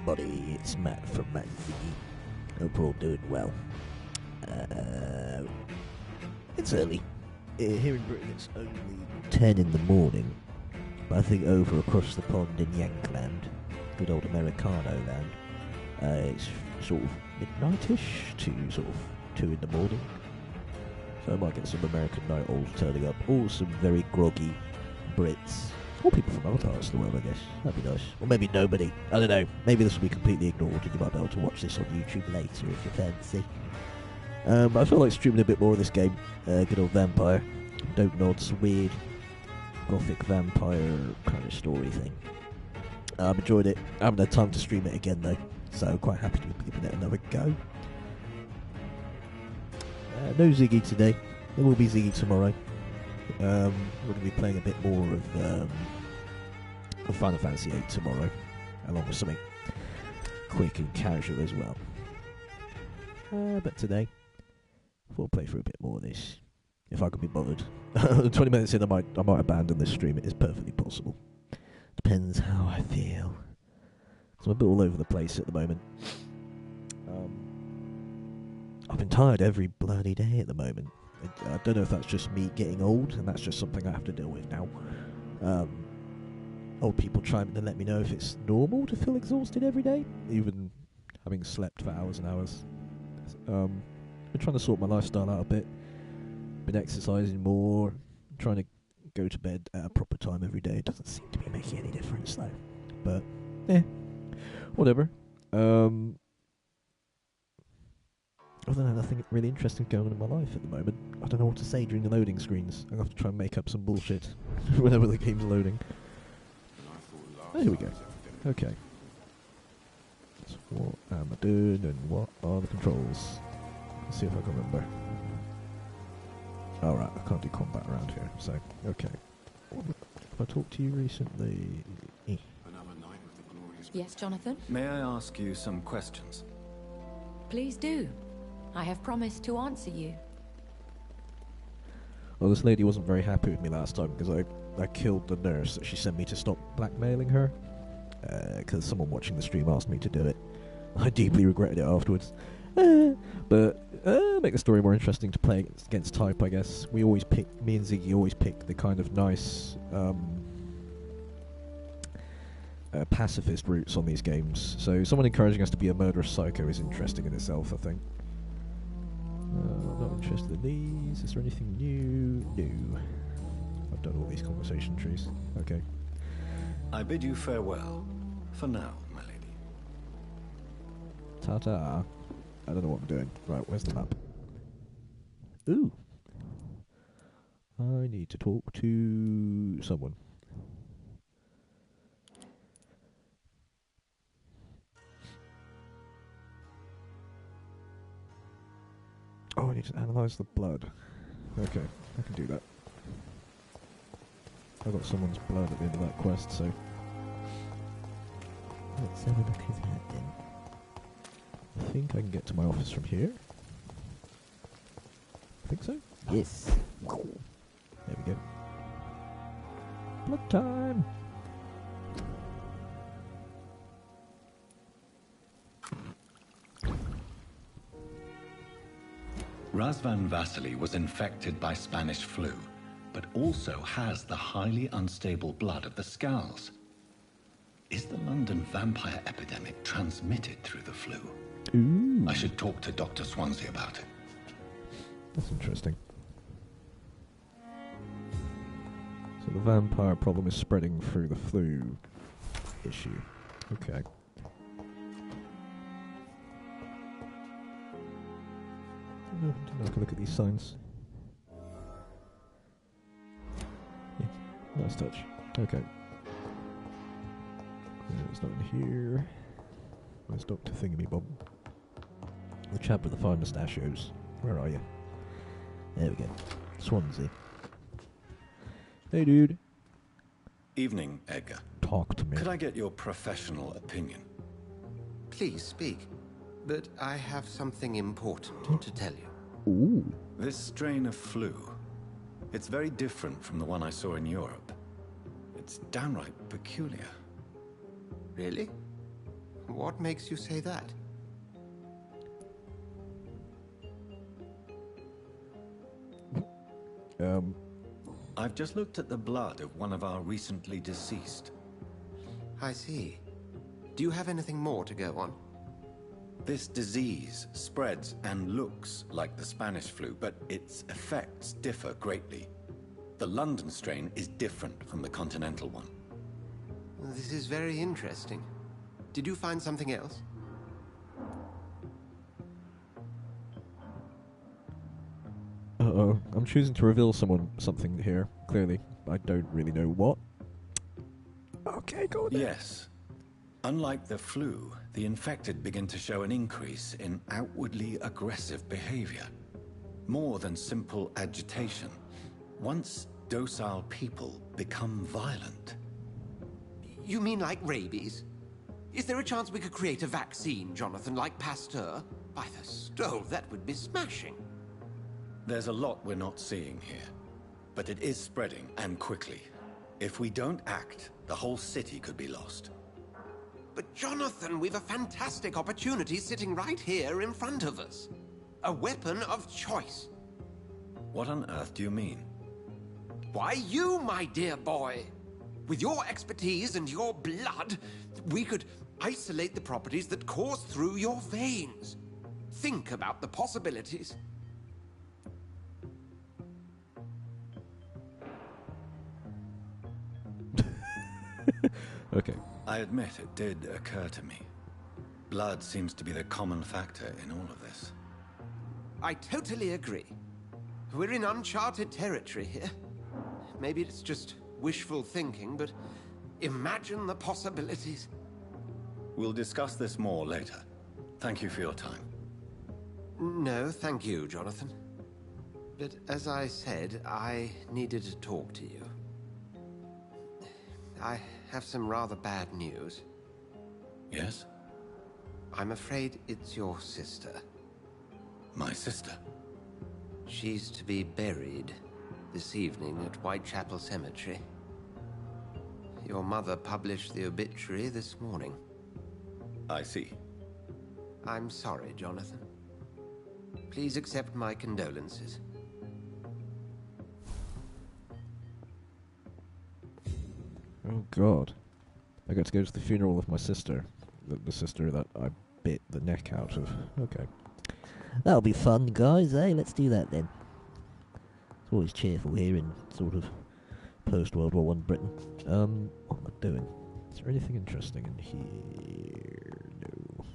everybody, it's Matt from Matt Ziggy. Hope we're all doing well. It's early. Here in Britain it's only 10 in the morning, but I think over across the pond in Yankland, good old Americano land, it's sort of midnight-ish to sort of 2 in the morning. So I might get some American night owls turning up, or some very groggy Brits. Or people from other parts of the world, I guess. That'd be nice. Or maybe nobody. I don't know. Maybe this will be completely ignored and you might be able to watch this on YouTube later if you fancy. But I feel like streaming a bit more of this game. Good old Vampyr. Don't Nods, weird gothic vampire kind of story thing. I've enjoyed it. I haven't had time to stream it again though, so I'm quite happy to be giving it another go. No Ziggy today. There will be Ziggy tomorrow. We're going to be playing a bit more of Final Fantasy VIII tomorrow, along with something quick and casual as well. But today, we'll play through a bit more of this, if I could be bothered. 20 minutes in, I might abandon this stream. It is perfectly possible. Depends how I feel. So I'm a bit all over the place at the moment. I've been tired every bloody day at the moment. I don't know if that's just me getting old, and that's just something I have to deal with now. Old people chime in and let me know if it's normal to feel exhausted every day, even having slept for hours and hours. Been trying to sort my lifestyle out a bit. Been exercising more, trying to go to bed at a proper time every day. It doesn't seem to be making any difference though. But, whatever. Other than that, nothing really interesting going on in my life at the moment. I don't know what to say during the loading screens. I'm going to have to try and make up some bullshit whenever the game's loading. Oh, here we go. Okay. So what am I doing and what are the controls? Let's see if I can remember. Alright, I can't do combat around here, so, okay. Have I talked to you recently? Yes, Jonathan? May I ask you some questions? Please do. I have promised to answer you. Well, this lady wasn't very happy with me last time because I killed the nurse that she sent me to stop blackmailing her. Because someone watching the stream asked me to do it. I deeply regretted it afterwards. But make the story more interesting to play against type, I guess. Me and Ziggy always pick the kind of nice pacifist routes on these games. So someone encouraging us to be a murderous psycho is interesting in itself, I think. I'm not interested in these. Is there anything new? No. I've done all these conversation trees. Okay. I bid you farewell. For now, my lady. Ta-ta. I don't know what I'm doing. Right, where's the map? Ooh. I need to talk to someone. Oh, I need to analyse the blood. Okay, I can do that. I got someone's blood at the end of that quest, so... Let's have a look at that then. I think I can get to my office from here. I think so? Yes. There we go. Blood time! Razvan Vasily was infected by Spanish flu, but also has the highly unstable blood of the Scowls. Is the London vampire epidemic transmitted through the flu? Ooh. I should talk to Dr. Swansea about it. That's interesting. So the vampire problem is spreading through the flu issue. Okay. Didn't I can look at these signs. Yeah, nice touch. Okay. It's not in here. Where's Dr. Thingamy-Bob? The chap with the fine mustachios. Where are you? There we go. Swansea. Hey, dude. Evening, Edgar. Talk to me. Could I get your professional opinion? Please speak, but I have something important to tell you. Ooh. This strain of flu, it's very different from the one I saw in Europe. It's downright peculiar. Really? What makes you say that? I've just looked at the blood of one of our recently deceased. I see. Do you have anything more to go on? This disease spreads and looks like the Spanish flu, but its effects differ greatly. The London strain is different from the continental one. This is very interesting. Did you find something else? Uh-oh. I'm choosing to reveal something here, clearly. I don't really know what. Okay, go on. Yes. Unlike the flu, the infected begin to show an increase in outwardly aggressive behavior. More than simple agitation. Once docile people become violent. You mean like rabies? Is there a chance we could create a vaccine, Jonathan, like Pasteur? By the stove, that would be smashing. There's a lot we're not seeing here, but it is spreading, and quickly. If we don't act, the whole city could be lost. But Jonathan, we've a fantastic opportunity sitting right here in front of us. A weapon of choice. What on earth do you mean? Why, you, my dear boy. With your expertise and your blood, we could isolate the properties that course through your veins. Think about the possibilities. Okay. I admit it did occur to me. Blood seems to be the common factor in all of this. I totally agree. We're in uncharted territory here. Maybe it's just wishful thinking, but imagine the possibilities. We'll discuss this more later. Thank you for your time. No, thank you, Jonathan. But as I said, I needed to talk to you. I have some rather bad news. Yes? I'm afraid it's your sister. My sister? She's to be buried this evening at Whitechapel Cemetery. Your mother published the obituary this morning. I see. I'm sorry, Jonathan. Please accept my condolences. Oh god. I got to go to the funeral of my sister. The sister that I bit the neck out of. Okay. That'll be fun, guys, eh? Let's do that then. It's always cheerful here in sort of post-World War I Britain. What am I doing? Is there anything interesting in here? No.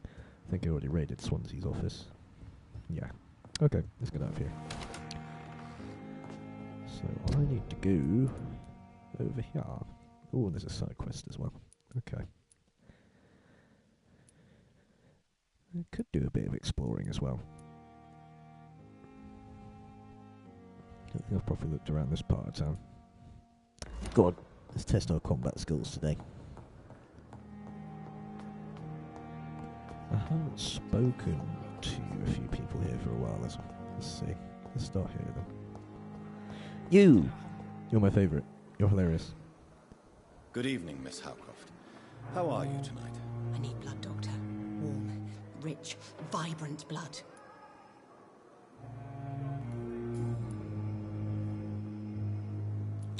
I think I already raided Swansea's office. Yeah. Okay, let's get out of here. So I need to go over here. Oh, there's a side quest as well. Okay. I could do a bit of exploring as well. I don't think I've properly looked around this part of town. Go on, let's test our combat skills today. I haven't spoken to a few people here for a while. Let's see. Let's start here then. You! You're my favourite. You're hilarious. Good evening, Miss Howcroft. How are you tonight? I need blood, Doctor. Warm, rich, vibrant blood.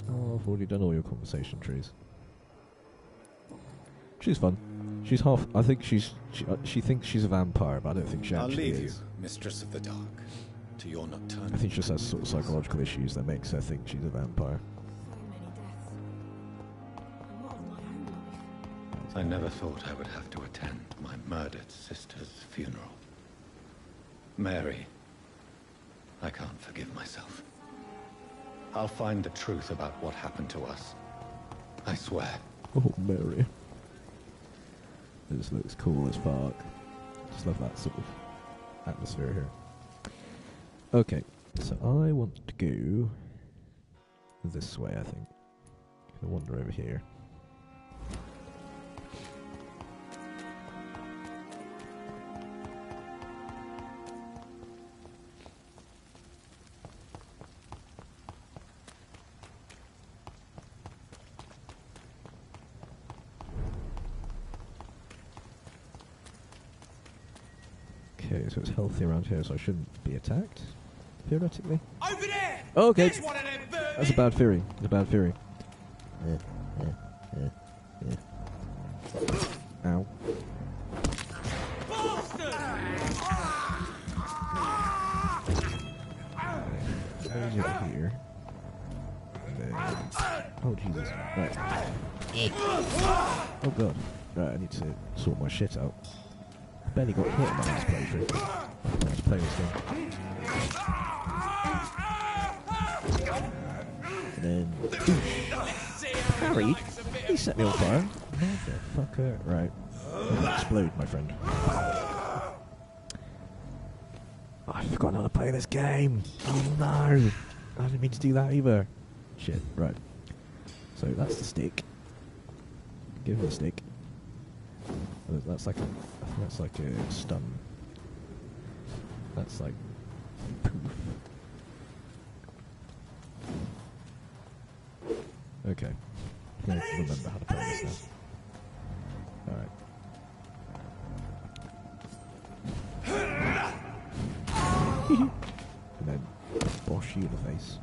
Oh, I've already done all your conversation trees. She's fun. She's half. I think she thinks she's a vampire, but I don't think she I'll actually leave you, is. Mistress of the Dark, to your nocturnal. I think she just has sort of psychological issues that makes her think she's a vampire. So many deaths. And what of my own life? I never thought I would have to attend my murdered sister's funeral. Mary, I can't forgive myself. I'll find the truth about what happened to us. I swear. Oh, Mary. This looks cool as fuck. Just love that sort of atmosphere here. Okay, so I want to go this way, I think. Gonna wander over here. Okay, so it's healthy around here, so I shouldn't be attacked, theoretically. Over there! Oh, okay. There's one of them vermin! That's a bad theory. It's a bad theory. Ow. Bastard! There's it here. And then... Oh, Jesus. Right. Oh, God. Right, I need to sort my shit out. Barely got hit in my last playthrough. Let's play this game. And then... Harry? He set me on fire. Motherfucker. Right. Explode, my friend. Oh, I forgot how to play this game. Oh no. I didn't mean to do that either. Shit, right. So that's the stick. Give him the stick. That's like a stun. That's like poof. Okay. I have to remember how to play this now. Alright. And then bosh you in the face.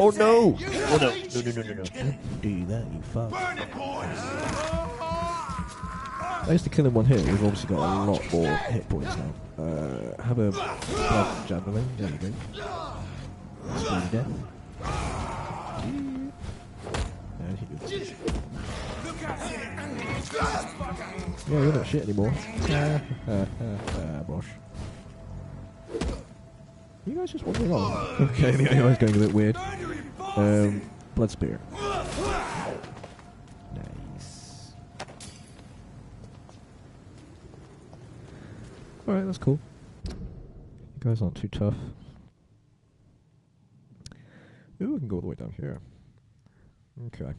Oh no! Oh no! No. Don't do that, you fuck. I used to kill him one hit, we've obviously got a lot more hit points now. Have a blood javelin, there you go. Speed death. And hit you. Yeah, you're not shit anymore. Bosh. You guys just wandering on? Okay, the AI's going a bit weird. Blood spear. Nice. Alright, that's cool. You guys aren't too tough. Ooh, I can go all the way down here. Okay.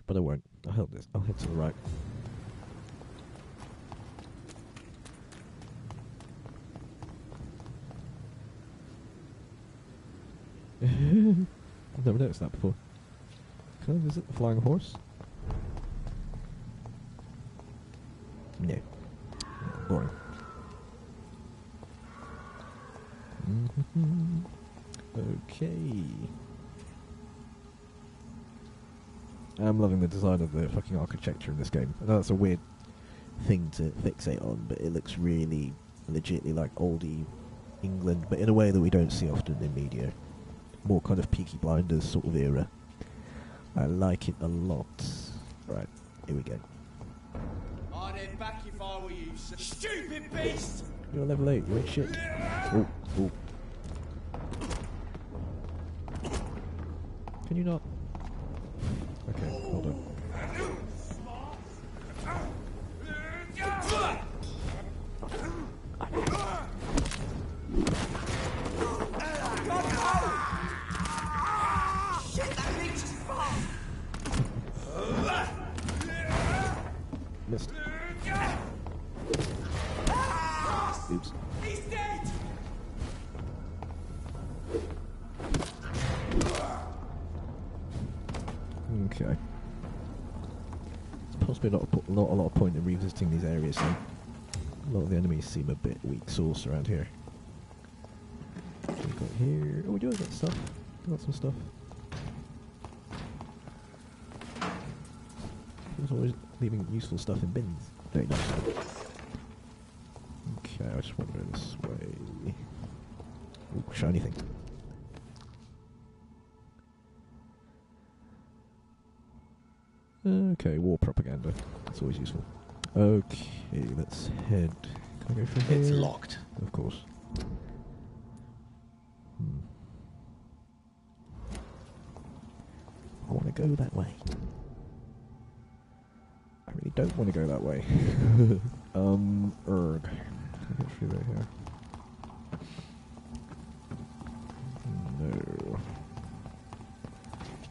But I won't. I'll head to the right. I've never noticed that before. Can I visit the flying horse? No. Boring. Okay. I'm loving the design of the fucking architecture in this game. I know that's a weird thing to fixate on, but it looks really legitly like oldie England, but in a way that we don't see often in media. More kind of Peaky Blinders sort of era. I like it a lot. Right, here we go. I'd head back if I were you, stupid beast! You're level 8, you ain't shit. Oh, oh. Can you not? Okay, hold on. Missed. Oops. He's dead! Okay. There's possibly not a lot of point in revisiting these areas, though. A lot of the enemies seem a bit weak sauce around here. What we got here? Oh, we do have that stuff. We got some stuff. He's always leaving useful stuff in bins. Very nice. Okay, I just want to go this way. Ooh, shiny thing. Okay, war propaganda. That's always useful. Okay, let's head. Can I go from here? It's locked. Of course. I want to go that way. I really don't want to go that way. Erg. Can I get through there here? No.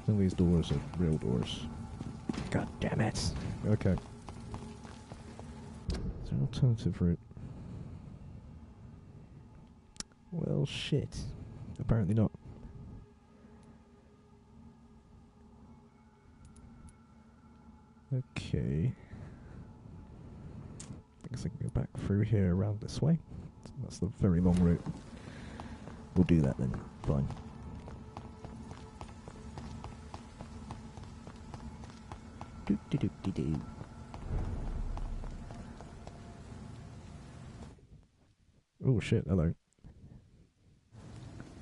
None of these doors are real doors. God damn it. Okay. Is there an alternative route? Well, shit. Apparently not. Okay. Guess I can go back through here around this way. That's the very long route. We'll do that then. Fine. Do. Oh shit, hello.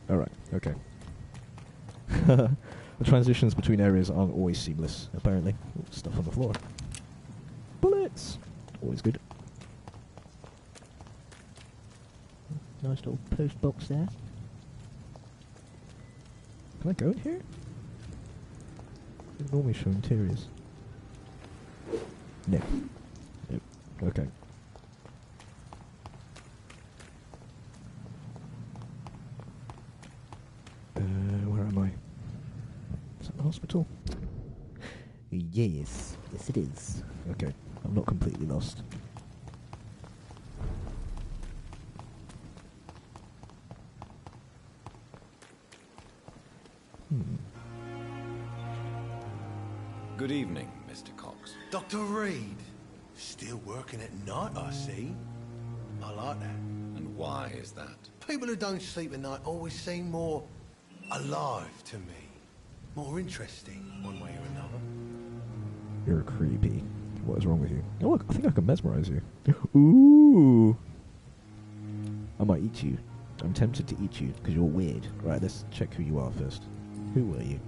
Alright, okay. The transitions between areas aren't always seamless, apparently. Ooh, stuff on the floor. Bullets! Always good. Nice little post box there. Can I go in here? They normally show interiors. No. Nope. Okay. Where am I? Is that the hospital? Yes. Yes, it is. Okay. I'm not completely lost. Good evening, Mr. Cox. Dr. Reed, still working at night, I see. I like that. And why is that? People who don't sleep at night always seem more alive to me. More interesting, one way or another. You're creepy. What is wrong with you? Oh, look, I think I can mesmerize you. Ooh! I might eat you. I'm tempted to eat you because you're weird. Right, let's check who you are first. Who were you?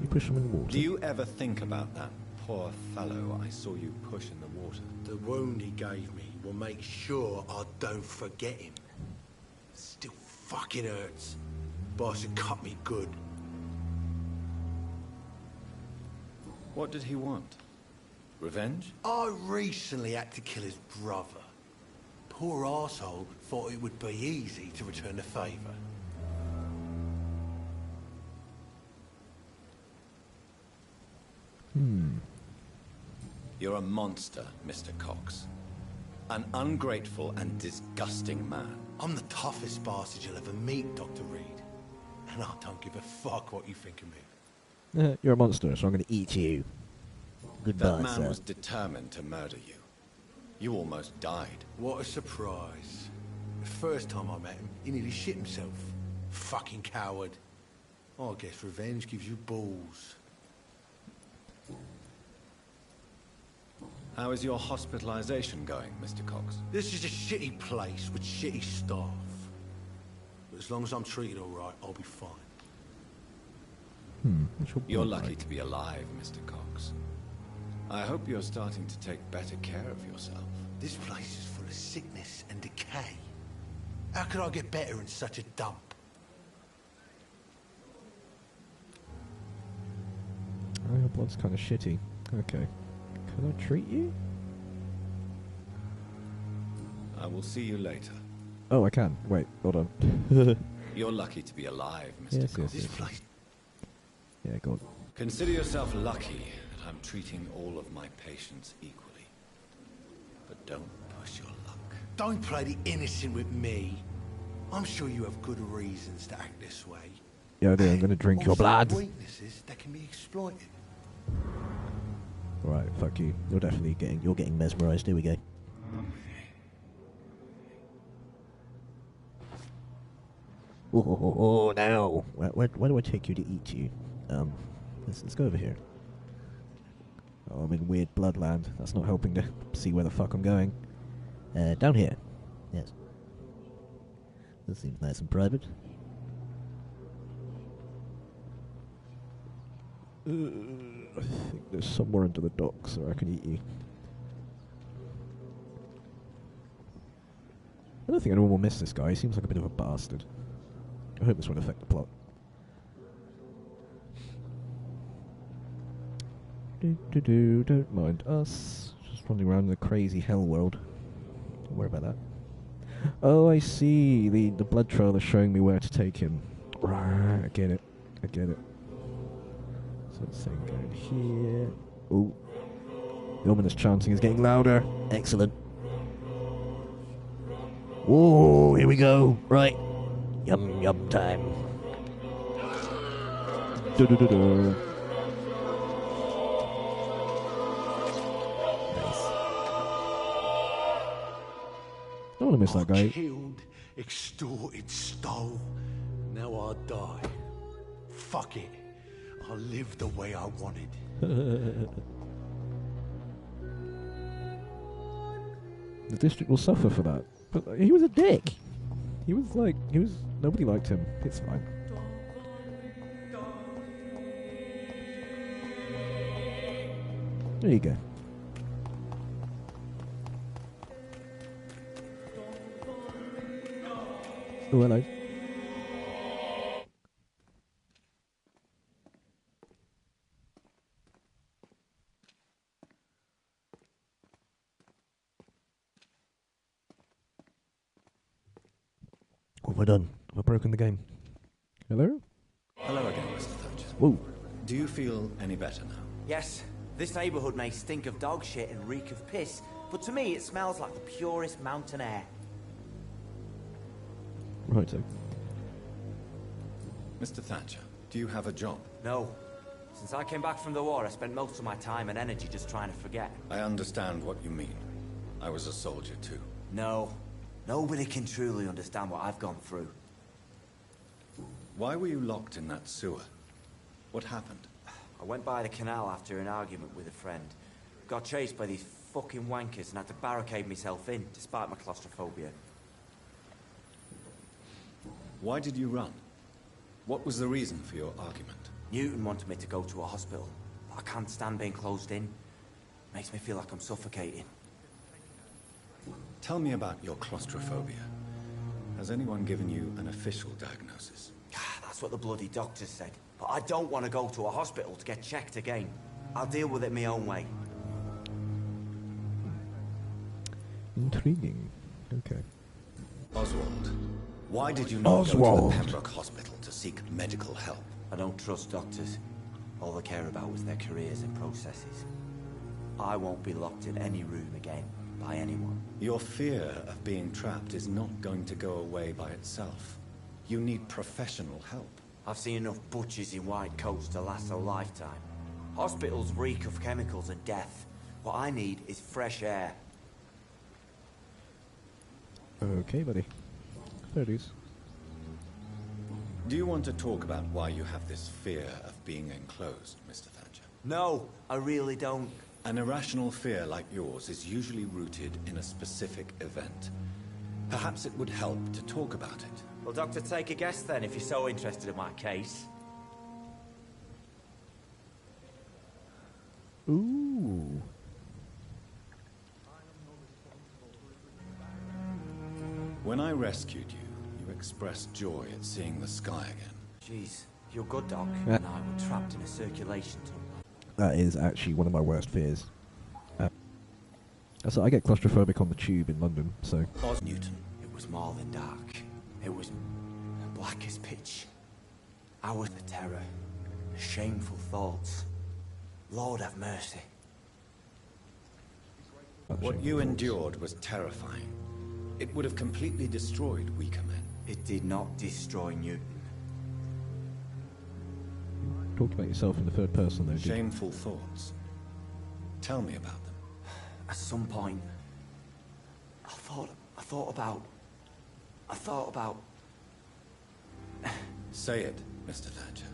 You push him in the water. Do you ever think about that poor fellow I saw you push in the water? The wound he gave me will make sure I don't forget him. Still fucking hurts. Boss had cut me good. What did he want? Revenge? I recently had to kill his brother. Poor arsehole thought it would be easy to return the favour. You're a monster, Mr. Cox. An ungrateful and disgusting man. I'm the toughest bastard you'll ever meet, Dr. Reed. And I don't give a fuck what you think of me. You're a monster, so I'm going to Eat you. Goodbye, That man sir. was determined to murder you. You almost died. What a surprise. The first time I met him, he nearly shit himself. Fucking coward. I guess revenge gives you balls. How is your hospitalization going, Mr. Cox? This is a shitty place with shitty staff. But as long as I'm treated all right, I'll be fine. What's your You're blood lucky like? to be alive, Mr. Cox. I hope you're starting to take better care of yourself. This place is full of sickness and decay. How could I get better in such a dump? Oh, your blood's kind of shitty. Okay. Can I treat you? I will see you later. Oh, I can. Wait, hold on. You're lucky to be alive, Mr. Yes, Cox. This place... Yeah, go on. Consider yourself lucky that I'm treating all of my patients equally. But don't push your luck. Don't play the innocent with me. I'm sure you have good reasons to act this way. Yeah, I do. I'm going to drink your blood. Weaknesses that can be exploited. Right, fuck you. You're definitely getting mesmerized. Here we go. Oh, now. Where do I take you to eat you? Let's go over here. Oh, I'm in weird bloodland. That's not helping to see where the fuck I'm going. Down here. Yes. This seems nice and private. I think there's somewhere under the docks where I can eat you. I don't think anyone will miss this guy. He seems like a bit of a bastard. I hope this won't affect the plot. Don't mind us. Just running around in the crazy hell world. Don't worry about that. Oh, I see. The blood trail is showing me where to take him. Right, I get it. I get it. So it's saying go in here. Oh. The ominous chanting is getting louder. Excellent. Whoa, here we go. Right. Yum yum time. Du-du-du-du. Nice. don't want to miss that guy. Killed, extorted, stole. Now I die. Fuck it. I'll live the way I wanted. The district will suffer for that. But he was a dick. Nobody liked him. It's fine. There you go. Oh, hello. What have I done? Have I broken the game? Hello? Hello again, Mr. Thatcher. Whoa. Do you feel any better now? Yes, this neighborhood may stink of dog shit and reek of piss, but to me it smells like the purest mountain air. Right, so. Mr. Thatcher, do you have a job? No. Since I came back from the war, I spent most of my time and energy just trying to forget. I understand what you mean. I was a soldier too. No. Nobody can truly understand what I've gone through. Why were you locked in that sewer? What happened? I went by the canal after an argument with a friend. Got chased by these fucking wankers and had to barricade myself in, despite my claustrophobia. Why did you run? What was the reason for your argument? Newton wanted me to go to a hospital, but I can't stand being closed in. Makes me feel like I'm suffocating. Tell me about your claustrophobia. Has anyone given you an official diagnosis? That's what the bloody doctors said. But I don't want to go to a hospital to get checked again. I'll deal with it my own way. Intriguing. Okay. Oswald, why did you not go to the Pembroke Hospital to seek medical help? I don't trust doctors. All they care about was their careers and processes. I won't be locked in any room again by anyone. Your fear of being trapped is not going to go away by itself. You need professional help. I've seen enough butchers in white coats to last a lifetime. Hospitals reek of chemicals and death. What I need is fresh air. Okay, buddy. There it is. Do you want to talk about why you have this fear of being enclosed, Mr. Thatcher? No, I really don't. An irrational fear like yours is usually rooted in a specific event. Perhaps it would help to talk about it. Well, Doctor, take a guess then, if you're so interested in my case. Ooh. When I rescued you, you expressed joy at seeing the sky again. Jeez, you're good, Doc. Yeah. And I were trapped in a circulation tunnel. That is actually one of my worst fears. So I get claustrophobic on the tube in London, so... Newton. It was more than dark. It was black as pitch. I was the terror, the shameful thoughts. Lord have mercy. What you endured was terrifying. It would have completely destroyed weaker men. It did not destroy Newton. Talked about yourself in the third person, though, did you? Shameful thoughts. Tell me about them. At some point, I thought about... Say it, Mr. Thatcher.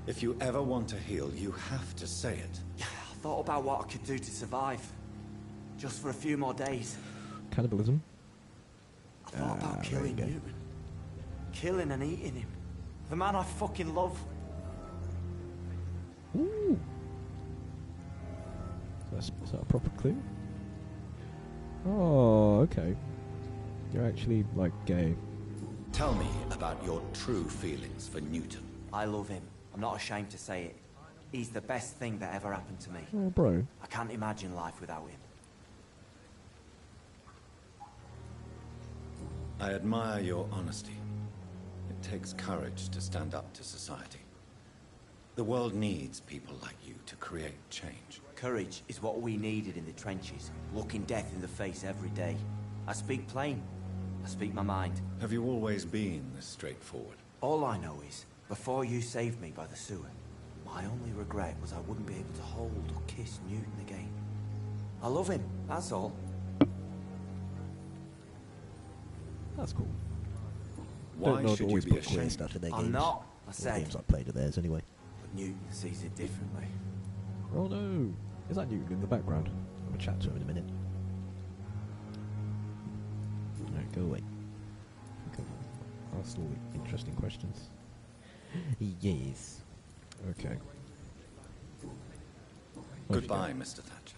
If you ever want to heal, you have to say it. I thought about what I could do to survive. Just for a few more days. Cannibalism? I thought about killing Newton. Killing and eating him. The man I fucking love. Ooh. Is that a proper clue? Oh, okay. You're actually, like, gay. Tell me about your true feelings for Newton. I love him. I'm not ashamed to say it. He's the best thing that ever happened to me. Oh, bro. I can't imagine life without him. I admire your honesty. It takes courage to stand up to society. The world needs people like you to create change. Courage is what we needed in the trenches, looking death in the face every day. I speak plain. I speak my mind. Have you always been this straightforward? All I know is, before you saved me by the sewer, my only regret was I wouldn't be able to hold or kiss Newton again. I love him, that's all. That's cool. Why Don't should you always be put queer ashamed? stuff in their I'm games. not, I Or said. games I've played of theirs anyway. But Newton sees it differently. Oh no! Is that Newton in the background? I'm gonna chat to him in a minute. Alright, go away. Okay. Ask all the interesting questions. Yes. Okay. Goodbye, Mr. Thatcher.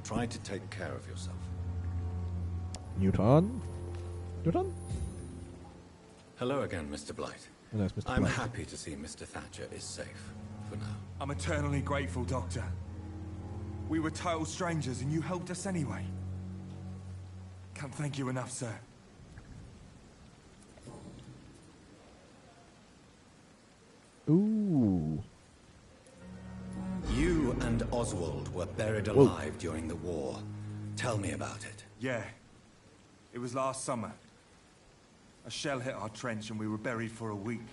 Try to take care of yourself. Newton? Newton? Hello again, Mr. Blight. Oh, no, it's Mr. I'm Blight. happy to see Mr. Thatcher is safe for now. I'm eternally grateful, Doctor. We were total strangers and you helped us anyway. Can't thank you enough, sir. Ooh. You and Oswald were buried alive during the war. Tell me about it. Yeah. It was last summer. A shell hit our trench and we were buried for a week.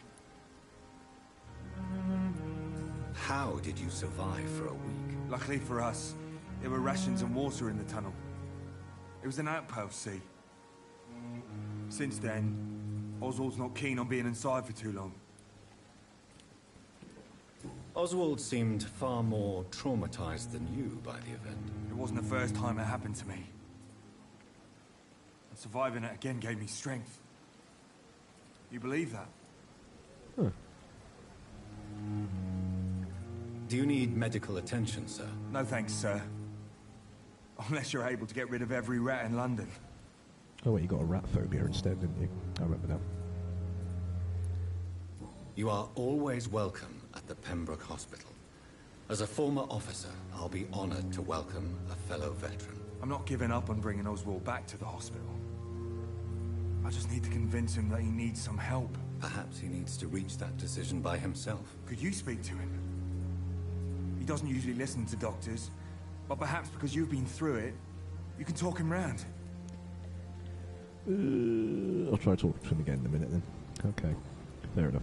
How did you survive for a week? Luckily for us, there were rations and water in the tunnel. It was an outpost, see. Since then, Oswald's not keen on being inside for too long. Oswald seemed far more traumatized than you by the event. It wasn't the first time it happened to me. And surviving it again gave me strength. You believe that? Huh. Do you need medical attention, sir? No thanks, sir. Unless you're able to get rid of every rat in London. Oh wait, you got a rat phobia instead, didn't you? I remember now. You are always welcome at the Pembroke Hospital. As a former officer, I'll be honored to welcome a fellow veteran. I'm not giving up on bringing Oswald back to the hospital. I just need to convince him that he needs some help. Perhaps he needs to reach that decision by himself. Could you speak to him? He doesn't usually listen to doctors, but perhaps because you've been through it, you can talk him round. I'll try to talk to him again in a minute then. Okay, fair enough.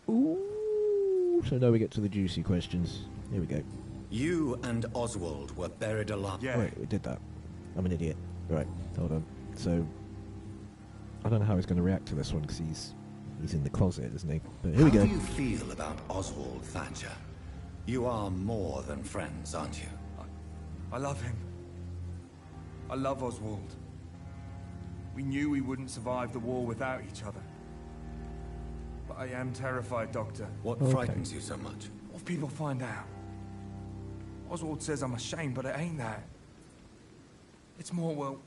Ooh, so now we get to the juicy questions. Here we go. You and Oswald were buried alive. Yeah. Wait, we did that. I'm an idiot. Right, hold on. So, I don't know how he's going to react to this one because he's in the closet, isn't he? But here we go. How do you feel about Oswald Thatcher? You are more than friends, aren't you? I love him. I love Oswald. We knew we wouldn't survive the war without each other. But I am terrified, Doctor. What Okay. frightens you so much? What if people find out? Oswald says I'm ashamed, but it ain't that. It's more, well,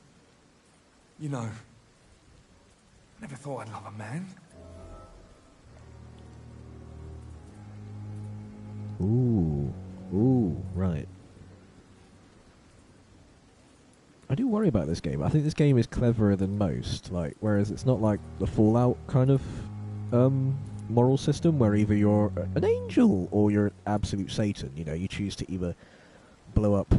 you know. I never thought I'd love a man. Ooh, right. I do worry about this game. I think this game is cleverer than most. Like, whereas it's not like the Fallout kind of moral system where either you're an angel or you're an absolute Satan. You know, you choose to either blow up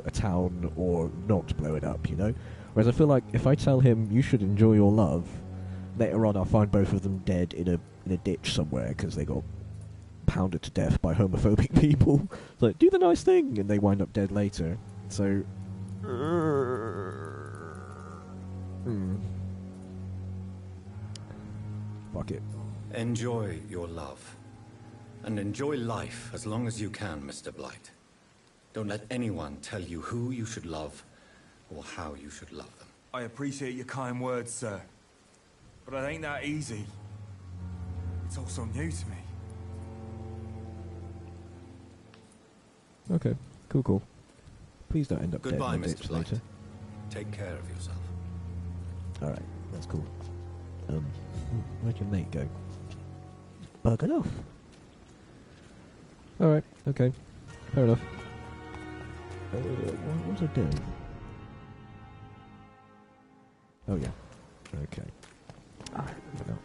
a town or not blow it up. You know, whereas I feel like if I tell him you should enjoy your love, later on I'll find both of them dead in a ditch somewhere because they got pounded to death by homophobic people. It's like, do the nice thing, and they wind up dead later. So. Fuck it. Enjoy your love. And enjoy life as long as you can, Mr. Blight. Don't let anyone tell you who you should love or how you should love them. I appreciate your kind words, sir. But it ain't that easy. It's all so new to me. Okay, cool. Please don't end up Goodbye, dead in a Mr. ditch Blight. later. Take care of yourself. Alright, that's cool. Where'd your mate go? Buggered off. Alright, okay. Fair enough. What was I doing? Oh yeah. Okay. Alright, no.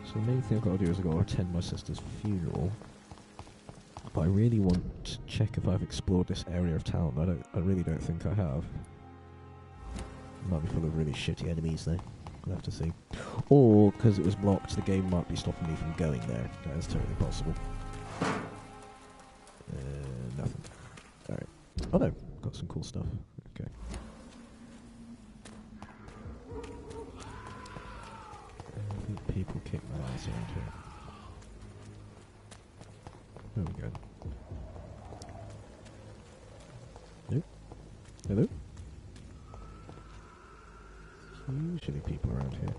So the main thing I've got to do is I've got to attend my sister's funeral. But I really want to check if I've explored this area of town. I really don't think I have. It might be full of really shitty enemies though. We'll have to see. Or, because it was blocked, the game might be stopping me from going there. That is totally possible. Nothing. Alright. Oh no, got some cool stuff. Okay. I think people kick my ass around here. There we go. Nope. Hello? Usually people around here.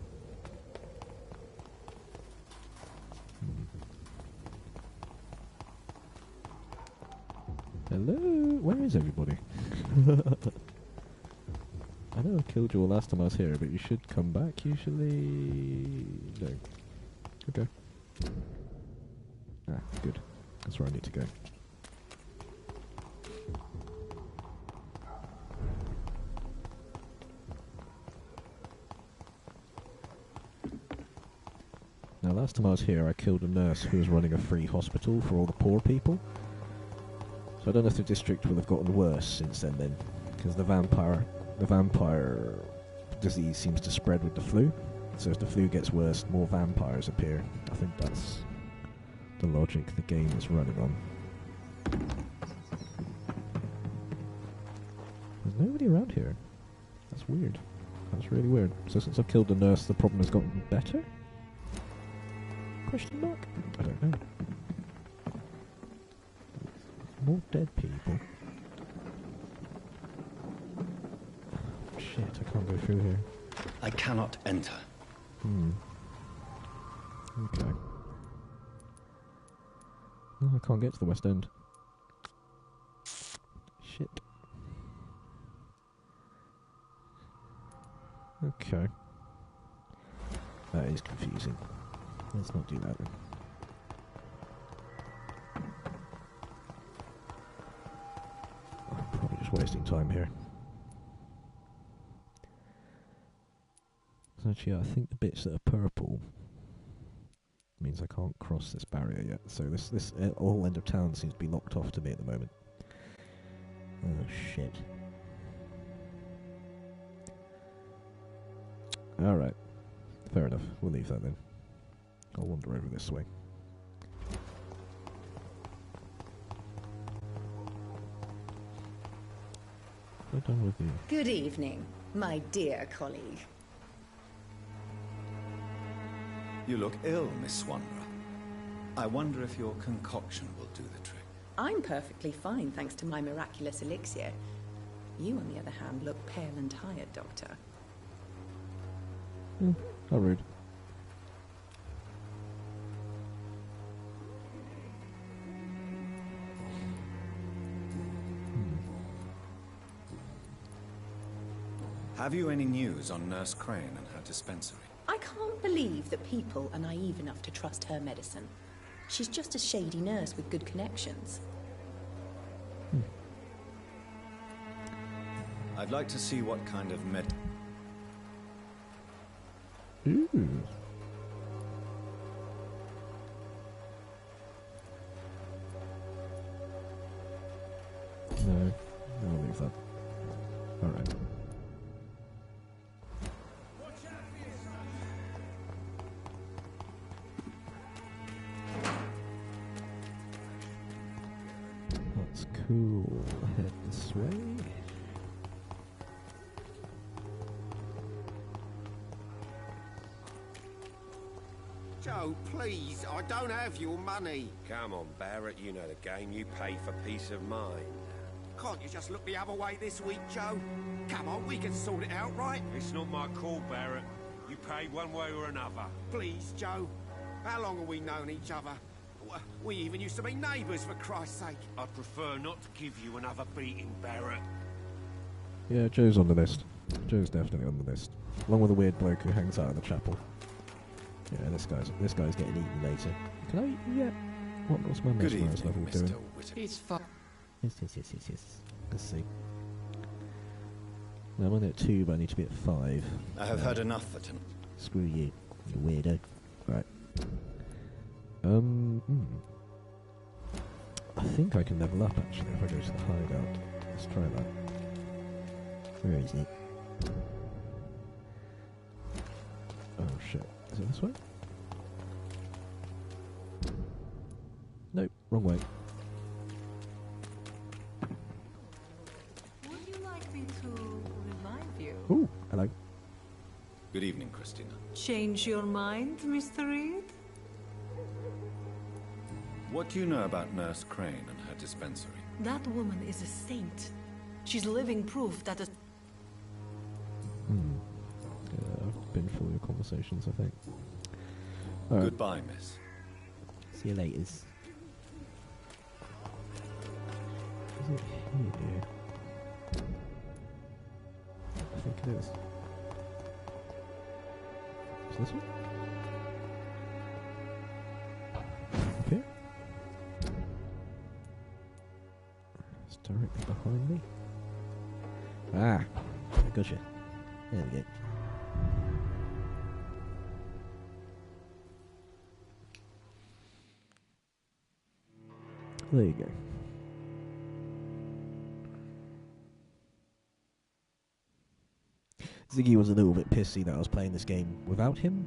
Hello? Where is everybody? I know I killed you all last time I was here, but you should come back usually. No. Okay. Ah, good. That's where I need to go. Now, last time I was here, I killed a nurse who was running a free hospital for all the poor people. So I don't know if the district will have gotten worse since then, because the vampire disease seems to spread with the flu. So if the flu gets worse, more vampires appear. I think that's the logic the game is running on. There's nobody around here. That's weird. That's really weird. So since I've killed the nurse, the problem has gotten better? Question mark? I don't know. More dead people. Shit, I can't go through here. I cannot enter. Okay. Oh, I can't get to the West End. Shit. Okay. That is confusing. Let's not do that then. I'm probably just wasting time here. So actually, I think the bits that are purple means I can't cross this barrier yet. So this whole end of town seems to be locked off to me at the moment. Oh shit. Alright. Fair enough. We'll leave that then. I'll wander over this way. We're done with you. Good evening, my dear colleague. You look ill, Miss Swanborough. I wonder if your concoction will do the trick. I'm perfectly fine, thanks to my miraculous elixir. You, on the other hand, look pale and tired, Doctor. How rude. Have you any news on Nurse Crane and her dispensary? I can't believe that people are naive enough to trust her medicine. She's just a shady nurse with good connections. I'd like to see what kind of Ooh. No, I'll leave that. Alright. That's cool. Head this way. Joe, please, I don't have your money. Come on, Barrett, you know the game. You pay for peace of mind. Can't you just look the other way this week, Joe? Come on, we can sort it out, right? It's not my call, Barrett. You pay one way or another. Please, Joe. How long have we known each other? We even used to be neighbours, for Christ's sake. I'd prefer not to give you another beating, Barrett. Yeah, Joe's on the list. Joe's definitely on the list. Along with the weird bloke who hangs out in the chapel. Yeah, this guy's getting eaten later. Can I eat him yet? What's my mesmerise level doing? It's fine. Yes. Let's see. No, I'm only at 2, but I need to be at 5. I have heard enough for tonight. Screw you, you weirdo. Right. I think I can level up actually if I go to the hideout. Let's try that. Where is it? shit. Is it this way? Nope, wrong way. Would you like me to revive you? Ooh, hello. Good evening, Christina. Change your mind, Mr. Reed? What do you know about Nurse Crane and her dispensary? That woman is a saint. She's living proof that a... Yeah, I've been through your conversations, I think. Alright. Goodbye, miss. See you later. Is it here? I think it is. Is this one? Up here? It's directly behind me. Ah, gotcha. There we go. There you go. Ziggy was a little bit pissy that I was playing this game without him.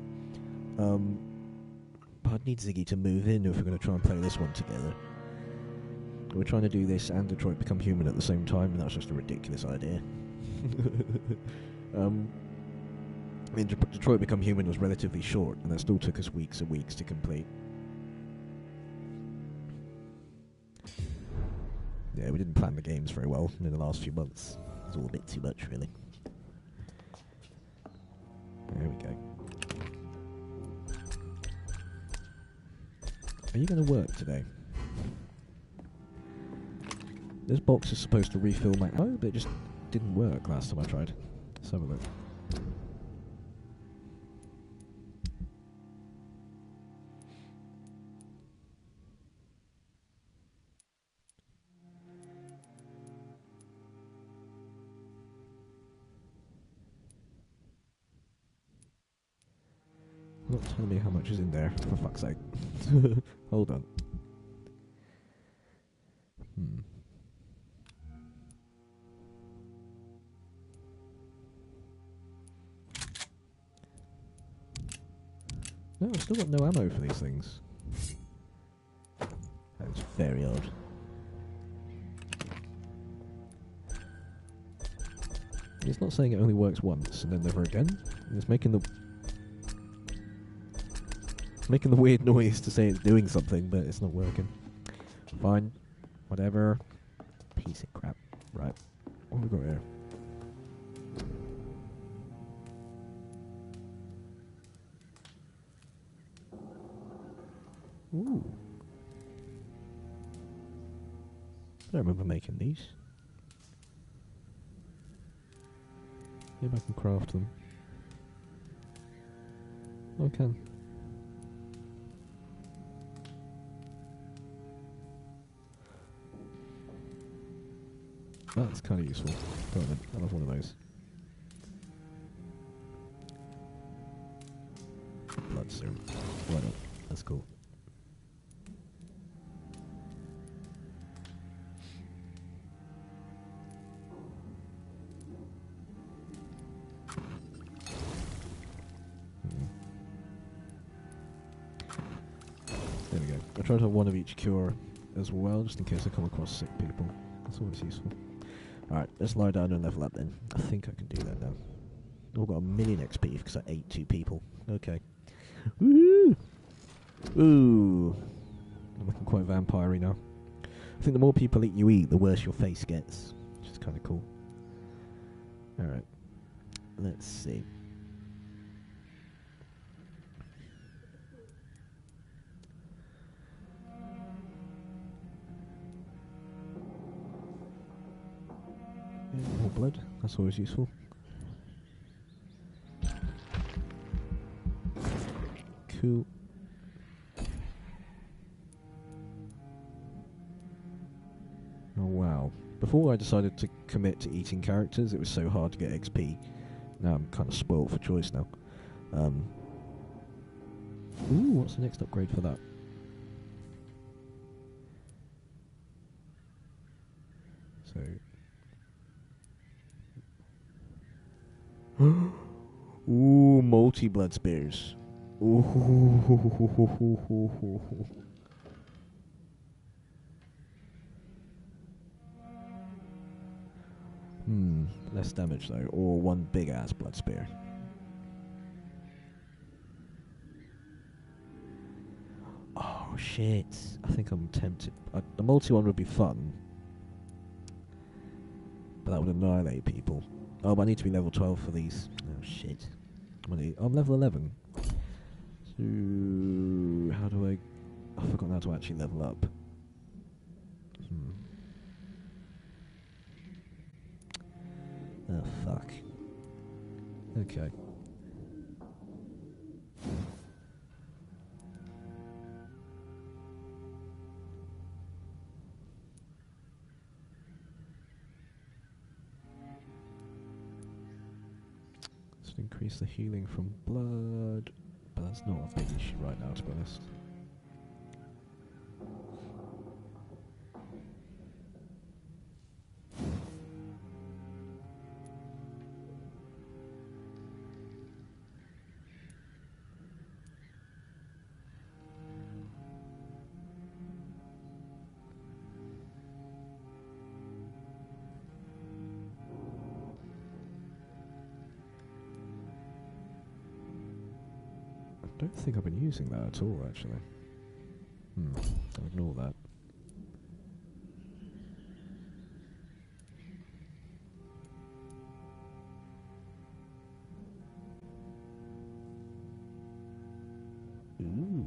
But I'd need Ziggy to move in if we're going to try and play this one together. We're trying to do this and Detroit Become Human at the same time, and that's just a ridiculous idea. I mean, Detroit Become Human was relatively short, and that still took us weeks and weeks to complete. Yeah, we didn't plan the games very well in the last few months. It was all a bit too much, really. There we go. Are you going to work today? This box is supposed to refill my ammo, but it just didn't work last time I tried. Let's have a look. Not telling me how much is in there, for fuck's sake. Hold on. No, I've still got no ammo for these things. That's very odd. It's not saying it only works once and then never again. It's making the weird noise to say it's doing something, but it's not working. Fine. Whatever. Piece of crap. Right. What have we got here? Ooh. I don't remember making these. Maybe I can craft them. I can. That's kind of useful. I love one of those. Blood serum. Why not? That's cool. There we go. I try to have one of each cure as well, just in case I come across sick people. That's always useful. Alright, let's lie down and level up then. I think I can do that now. I've got 1,000,000 XP because I ate 2 people. Okay. Woo! Ooh. I'm looking quite vampire-y now. I think the more people you eat, the worse your face gets. Which is kind of cool. Alright. Let's see. More blood, that's always useful. Cool. Oh wow. Before I decided to commit to eating characters, it was so hard to get XP. Now I'm kind of spoiled for choice now. Ooh, what's the next upgrade for that? So... Ooh, multi-blood spears. Ooh. Less damage though, or one big ass blood spear. Oh shit! I think I'm tempted. The multi one would be fun, but that would annihilate people. Oh, but I need to be level 12 for these. Oh shit! I'm level 11. So how do I've forgotten how to actually level up. Oh fuck. Okay. Let's increase the healing from blood, but that's not a big issue right now, to be honest. I don't think I've been using that at all, actually. I'll ignore that. Ooh.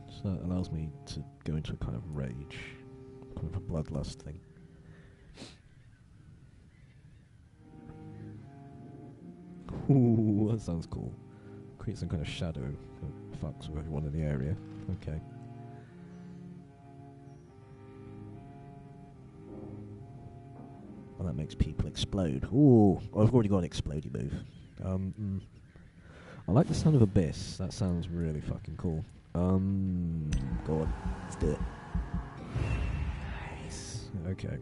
So that allows me to go into a kind of rage. Kind of a bloodlust thing. Ooh, that sounds cool. Create some kind of shadow that fucks with everyone in the area. Okay. Well, that makes people explode. Ooh, I've already got an explodey move. I like the sound of Abyss. That sounds really fucking cool. Go on, let's do it. Nice. Okay.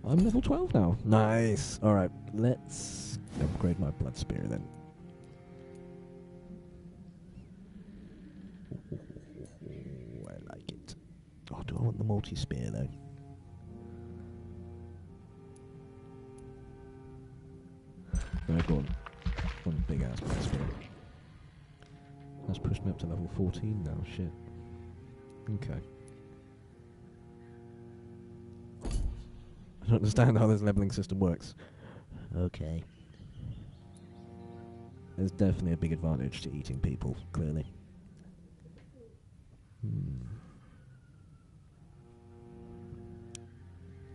I'm level 12 now. Nice. Alright, let's upgrade my blood spear then. Ooh, I like it. Oh, do I want the multi-spear though? No, go on. One big ass blood spear. That's pushed me up to level 14 now, shit. Okay. I don't understand how this leveling system works. Okay. There's definitely a big advantage to eating people, clearly.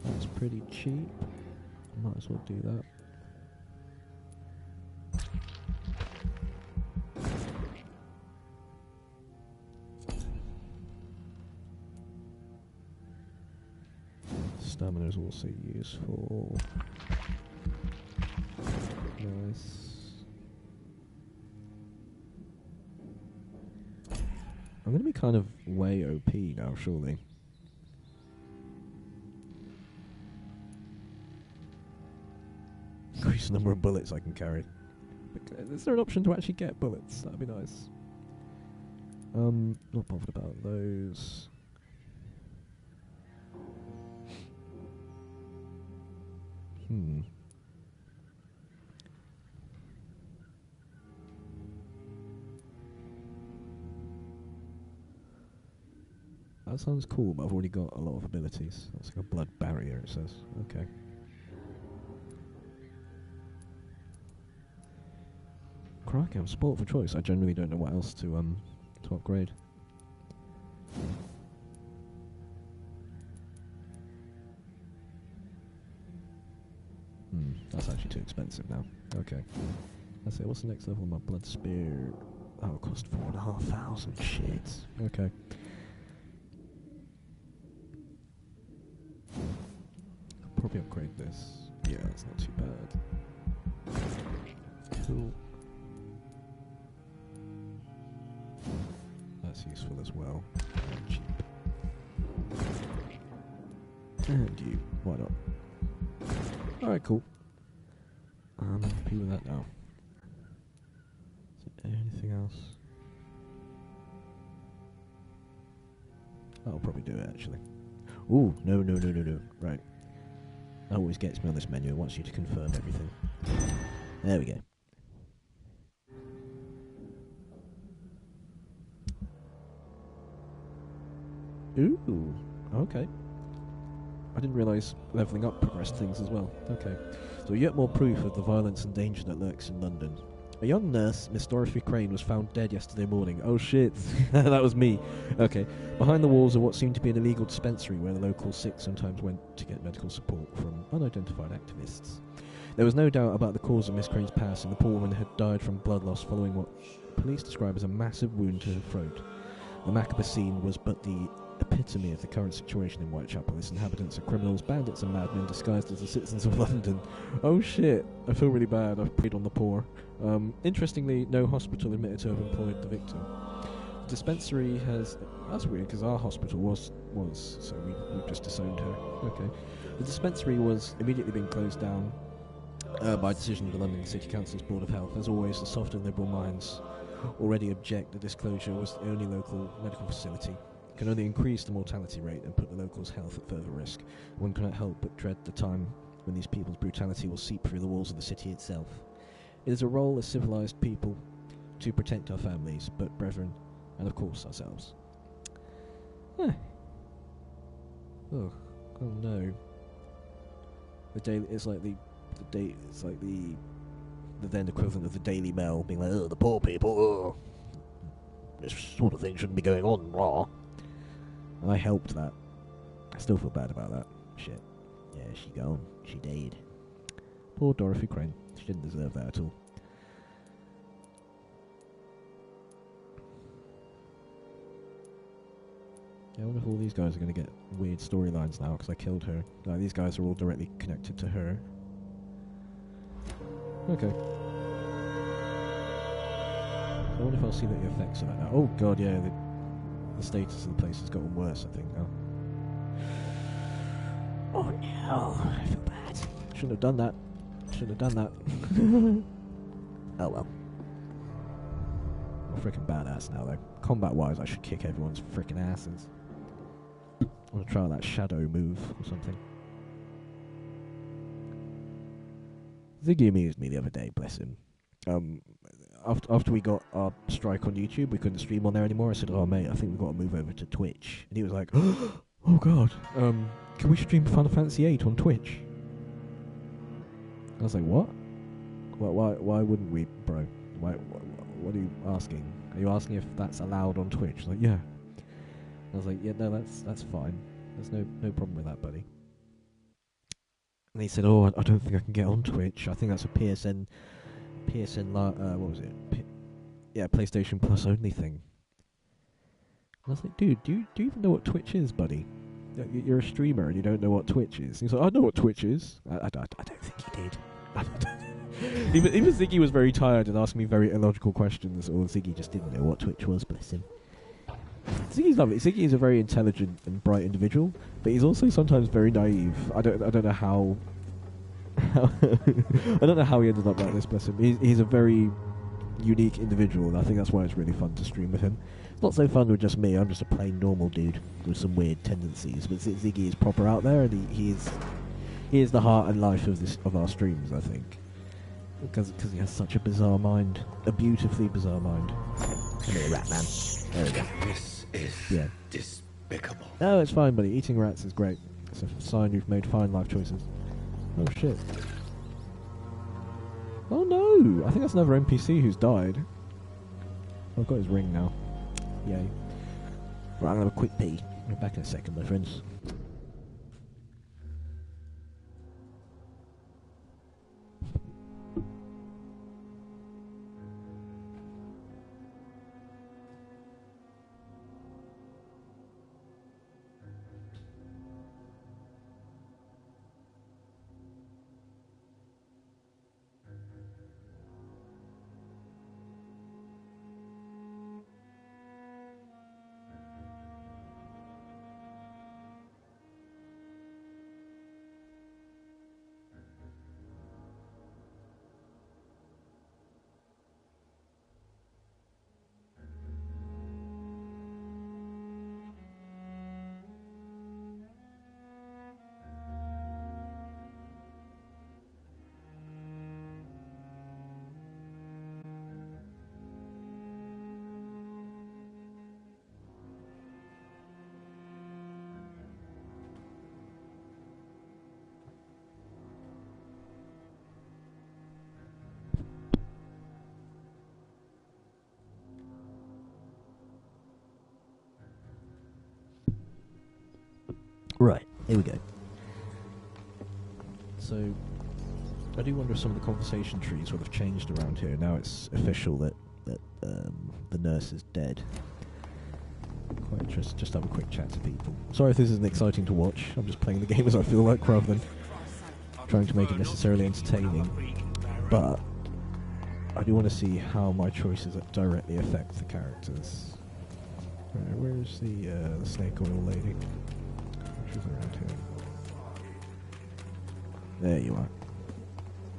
That's pretty cheap. Might as well do that. Stamina is also useful. Nice. I'm going to be kind of way OP now, surely. Increase the number of bullets I can carry. But is there an option to actually get bullets? That'd be nice. Not bothered about those. That sounds cool, but I've already got a lot of abilities. That's like a blood barrier, it says. Okay. Crikey, I'm spoiled for choice. I generally don't know what else to upgrade. That's actually too expensive now. Okay. Let's see, what's the next level of my blood spear? That'll cost 4,500. Shit. Okay. I'll probably upgrade this. Yeah, that's not too bad. Cool. That's useful as well. And cheap. And you. Why not? Alright, cool. I'm happy with that now. Is there anything else? That'll probably do it, actually. Ooh, no. Right. That always gets me on this menu. It wants you to confirm everything. There we go. Ooh, okay. I didn't realise levelling up progressed things as well. Okay. So yet more proof of the violence and danger that lurks in London. A young nurse, Miss Dorothy Crane, was found dead yesterday morning. Oh shit, that was me. Okay. Behind the walls of what seemed to be an illegal dispensary where the local sick sometimes went to get medical support from unidentified activists. There was no doubt about the cause of Miss Crane's passing. The poor woman had died from blood loss following what police describe as a massive wound to her throat. The macabre scene was but the epitome of the current situation in Whitechapel. Its inhabitants are criminals, bandits and madmen disguised as the citizens of London. Oh shit, I feel really bad. I've preyed on the poor. Interestingly, no hospital admitted to have employed the victim. The dispensary has... That's weird, because our hospital was so we've just disowned her. Okay. The dispensary was immediately being closed down by decision of the London City Council's Board of Health. As always, the soft and liberal minds already object that this closure was the only local medical facility. It can only increase the mortality rate and put the locals' health at further risk. One cannot help but dread the time when these people's brutality will seep through the walls of the city itself. It is a role as civilized people to protect our families, but brethren, and of course ourselves. Huh. Oh no. The daily, it's like the then equivalent of the Daily Mail being like, oh, the poor people, oh, this sort of thing shouldn't be going on, raw. And I helped that. I still feel bad about that. Shit. Yeah, she gone. She died. Poor Dorothy Crane. She didn't deserve that at all. Yeah, I wonder if all these guys are going to get weird storylines now because I killed her. Like, these guys are all directly connected to her. Okay. I wonder if I'll see the effects of that now. Oh god, yeah, the status of the place has gotten worse, I think, now. Oh no, I feel bad. Shouldn't have done that. Oh well. I'm a freaking badass now, though. Combat-wise, I should kick everyone's freaking asses. I'm gonna try that shadow move or something. Ziggy amused me the other day, bless him. After we got our strike on YouTube, we couldn't stream on there anymore. I said, oh mate, I think we've got to move over to Twitch. And he was like, oh god, can we stream Final Fantasy VIII on Twitch? I was like, what? Why wouldn't we, bro? What are you asking? Are you asking if that's allowed on Twitch? He's like, yeah. I was like, yeah, no, that's fine. There's no problem with that, buddy. And he said, oh, I don't think I can get on Twitch. I think that's a PSN, what was it? PlayStation Plus only thing. And I was like, dude, do you even know what Twitch is, buddy? You're a streamer and you don't know what Twitch is. He's like, I know what Twitch is. I don't think he did. Even Ziggy was very tired and asking me very illogical questions, or Ziggy just didn't know what Twitch was, bless him. Ziggy's lovely. Ziggy is a very intelligent and bright individual, but he's also sometimes very naive. I don't know how I don't know how he ended up like this, bless him. He's a very unique individual, and I think that's why it's really fun to stream with him. It's not so fun with just me. I'm just a plain normal dude with some weird tendencies, but Ziggy is proper out there, and he is the heart and life of our streams, I think, because he has such a bizarre mind, a beautifully bizarre mind. Come here, rat man. There we go. This is despicable. No, it's fine, buddy. Eating rats is great. It's a sign you've made fine life choices. Oh shit. Oh no! I think that's another NPC who's died. I've got his ring now. Yay. Right, I'm gonna have a quick pee. I'll be back in a second, my friends. Right, here we go. So, I do wonder if some of the conversation trees would have changed around here. Now it's official that the nurse is dead. Quite interested. Just have a quick chat to people. Sorry if this isn't exciting to watch. I'm just playing the game as I feel like, rather than trying to make it necessarily entertaining. But I do want to see how my choices directly affect the characters. Right, where's the snake oil lady? She's around here. There you are.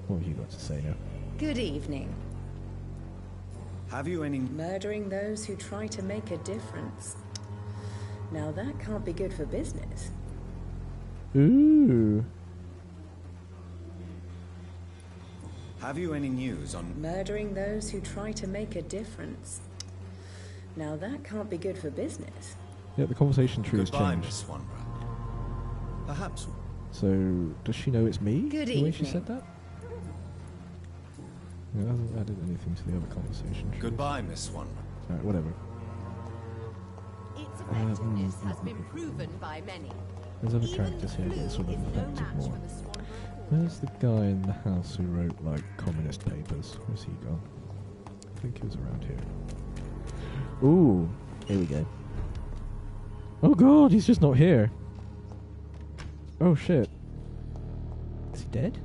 What have you got to say now? Good evening. Have you any... Murdering those who try to make a difference. Now that can't be good for business. Ooh. Have you any news on... Murdering those who try to make a difference. Now that can't be good for business. Yeah, the conversation tree has Goodbye, changed. Miss Swanborough. Perhaps... So, does she know it's me? Good the way she evening. said that? Yeah, it hasn't added anything to the other conversation tree. Goodbye, Miss Swanborough. Alright, whatever. Its effectiveness has been proven by many. There's other characters here that sort of effective more. Where's the guy in the house who wrote, like, communist papers? Where's he gone? I think he was around here. Ooh, Here we go. oh god, he's just not here. Oh shit. Is he dead?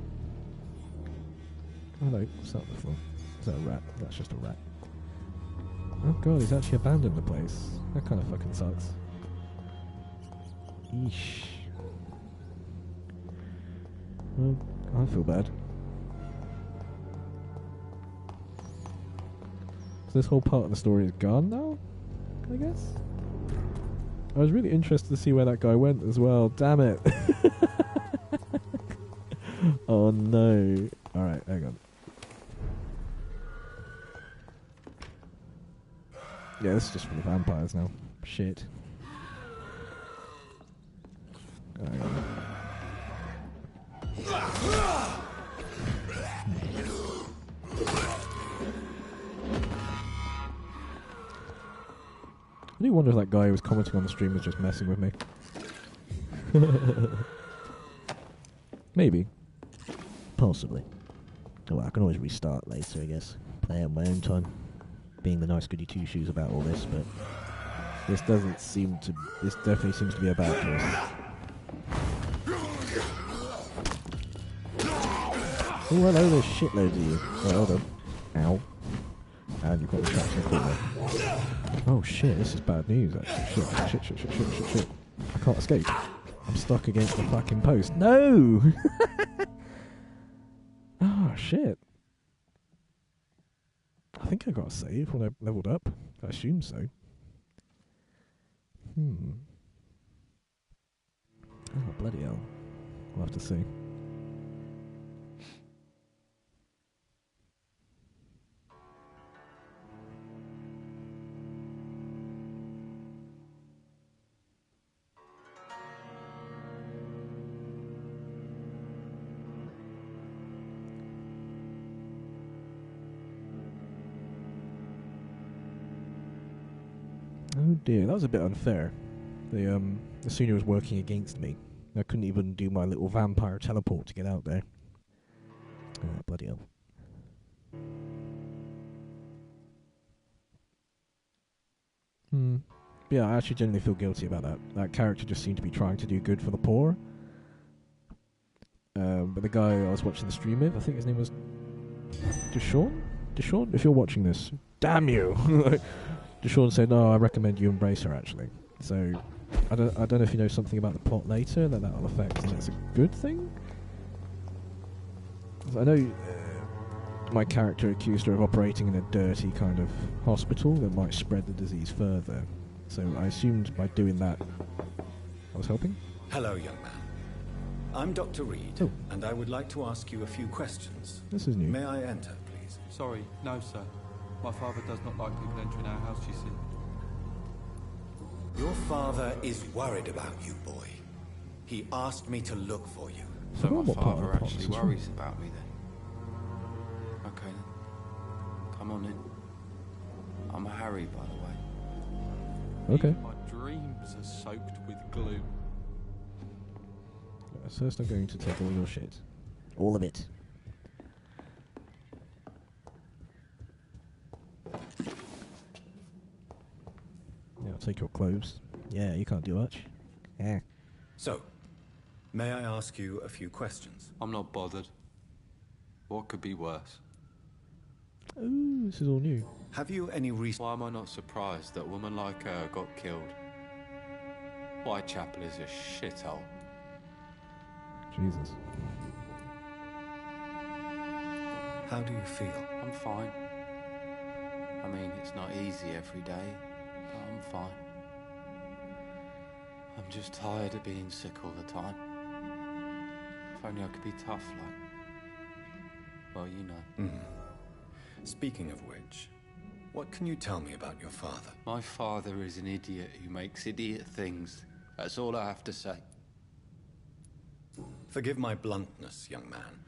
Hello, what's that on the floor? Is that a rat? That's just a rat. Oh god, he's actually abandoned the place. That kind of fucking sucks. Eesh. Well, I feel bad. So this whole part of the story is gone now, I guess? I was really interested to see where that guy went as well. Damn it. Oh no. Alright, hang on. Yeah, this is just for the vampires now. Shit. Hang on. I do wonder if that guy who was commenting on the stream was just messing with me. Maybe. Possibly. Oh, well, I can always restart later, I guess. Play on my own time. Being the nice goody two-shoes about all this, but this doesn't seem to... This definitely seems to be a bad choice. oh, hello, there's shitloads of you. Right, hold on. Ow. And you've got the traps in the corner. Oh shit, this is bad news actually. Shit. I can't escape. I'm stuck against the fucking post. No! Oh shit. I think I got a save when I leveled up. I assume so. Oh, bloody hell. We'll have to see. Oh dear, that was a bit unfair. The senior was working against me. I couldn't even do my little vampire teleport to get out there. Oh, bloody hell. Yeah, I actually genuinely feel guilty about that. That character just seemed to be trying to do good for the poor. But the guy I was watching the stream with, I think his name was Deshaun? Deshaun? If you're watching this, damn you! Deshaun said, no, I recommend you embrace her, actually. So, I don't know if you know something about the plot later that'll affect, and it's a good thing? I know my character accused her of operating in a dirty kind of hospital that might spread the disease further. So I assumed by doing that, I was helping. Hello, young man. I'm Dr. Reed, and I would like to ask you a few questions. This is new. May I enter, please? Sorry, no, sir. My father does not like people entering our house, you see. Your father is worried about you, boy. He asked me to look for you. So my father actually worries about me then? Okay then. Come on in. I'm Harry, by the way. Okay. My dreams are soaked with gloom. First I'm going to take all your shit. All of it. Yeah, I'll take your clothes. Yeah, you can't do much. Yeah. So, may I ask you a few questions? I'm not bothered. What could be worse? Ooh, this is all new. Have you any reason? Why am I not surprised that a woman like her got killed? Whitechapel is a shithole. Jesus. How do you feel? I'm fine. I mean, it's not easy every day, but I'm fine. I'm just tired of being sick all the time. If only I could be tough, like... Well, you know. Speaking of which, what can you tell me about your father? My father is an idiot who makes idiot things. That's all I have to say. Forgive my bluntness, young man,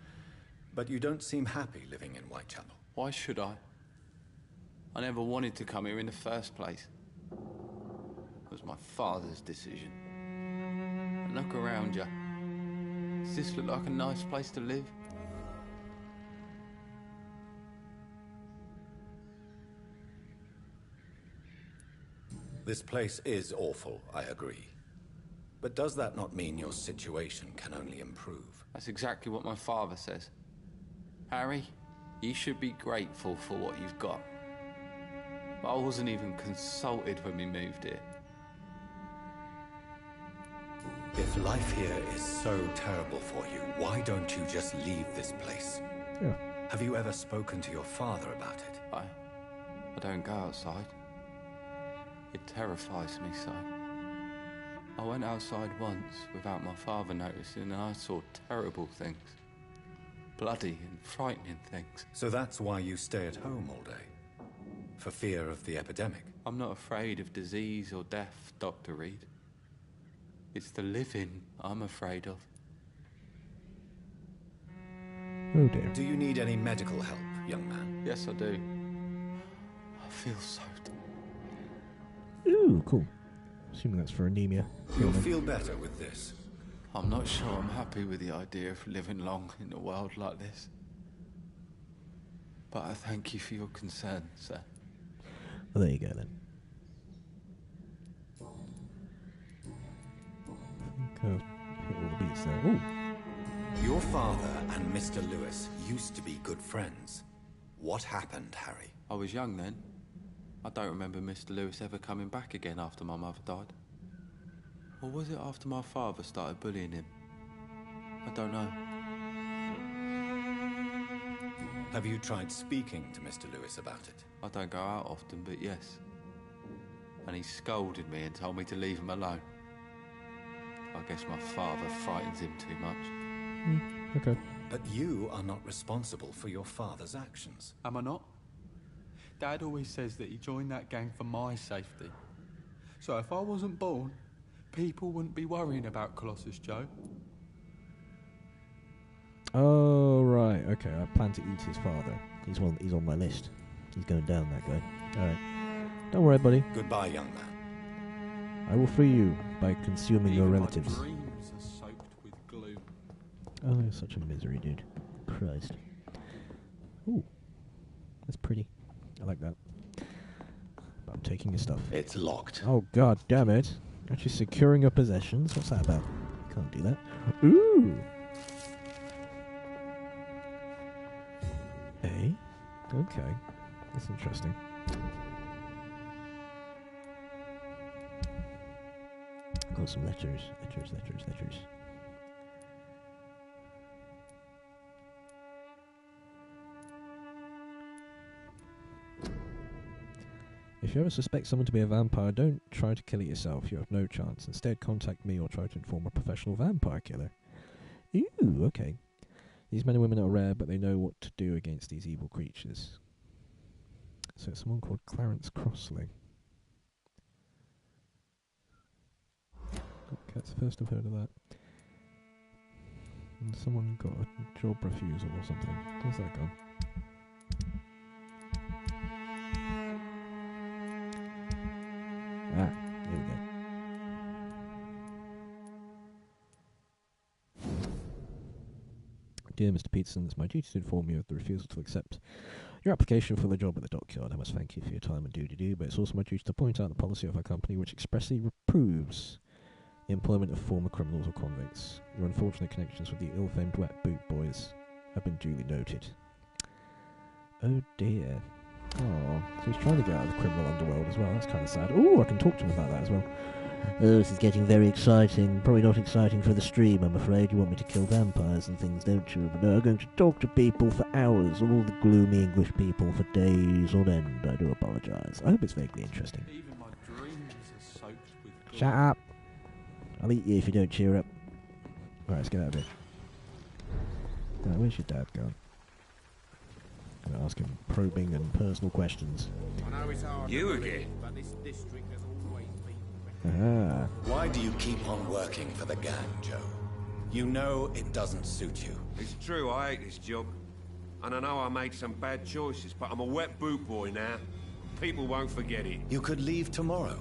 but you don't seem happy living in Whitechapel. Why should I? I never wanted to come here in the first place. It was my father's decision. And look around you. Does this look like a nice place to live? This place is awful, I agree. But does that not mean your situation can only improve? That's exactly what my father says. Harry, you should be grateful for what you've got. But I wasn't even consulted when we moved here. If life here is so terrible for you, why don't you just leave this place? Yeah. Have you ever spoken to your father about it? I don't go outside. It terrifies me so. I went outside once without my father noticing and I saw terrible things. Bloody and frightening things. So that's why you stay at home all day? For fear of the epidemic? I'm not afraid of disease or death, Dr. Reed. It's the living I'm afraid of. Oh dear. Do you need any medical help, young man? Yes, I do. I feel so... Ooh, cool. Assuming that's for anemia. You'll feel better with this. I'm not sure I'm happy with the idea of living long in a world like this. But I thank you for your concern, sir. Well, there you go then. I think I've hit all the beats there. Ooh. Your father and Mr. Lewis used to be good friends. What happened, Harry? I was young then. I don't remember Mr. Lewis ever coming back again after my mother died. Or was it after my father started bullying him? I don't know. Have you tried speaking to Mr. Lewis about it? I don't go out often, but yes. And he scolded me and told me to leave him alone. I guess my father frightens him too much. Okay. But you are not responsible for your father's actions. Am I not? Dad always says that he joined that gang for my safety. So if I wasn't born, people wouldn't be worrying about Colossus Joe. Oh, right. Okay, I Plan to eat his father. He's on my list. He's going down, that guy. Alright. Don't worry, buddy. Goodbye, young man. I will free you by consuming your Even relatives. my dreams are soaked with gloom. Oh, you're such a misery, dude. Christ. Ooh. That's pretty. I like that. But I'm taking your stuff. It's locked. Oh, god damn it. Actually securing your possessions? What's that about? Can't do that. Ooh! Hey? Okay. That's interesting. Got some letters. Letters. If you ever suspect someone to be a vampire, don't try to kill it yourself. You have no chance. Instead, contact me or try to inform a professional vampire killer. Ooh, okay. These men and women are rare, but they know what to do against these evil creatures. So it's someone called Clarence Crossley. Okay, that's the first I've heard of that. And someone got a job refusal or something. Where's that gone? Ah, here we go. Dear Mr. Peterson, it's my duty to inform you of the refusal to accept your application for the job at the dockyard. I must thank you for your time and do, but it's also my duty to point out the policy of our company which expressly reproves the employment of former criminals or convicts. Your unfortunate connections with the ill-famed Wet Boot Boys have been duly noted. Oh dear. Oh, so he's trying to get out of the criminal underworld as well. That's kind of sad. Ooh, I can talk to him about that as well. Oh, this is getting very exciting. Probably not exciting for the stream, I'm afraid. You want me to kill vampires and things, don't you? But no, I'm going to talk to people for hours, all the gloomy English people for days on end. I do apologise. I hope it's vaguely interesting. Even my dreams are soaked with Shut up! I'll eat you if you don't cheer up. Right, let's get out of here. Where's your dad gone? I'm going to ask him probing and personal questions. I know it's hard. You again? But this district has always been. Ah. Why do you keep on working for the gang, Joe? You know it doesn't suit you. It's true, I hate this job. And I know I made some bad choices, but I'm a wet boot boy now. People won't forget it. You could leave tomorrow.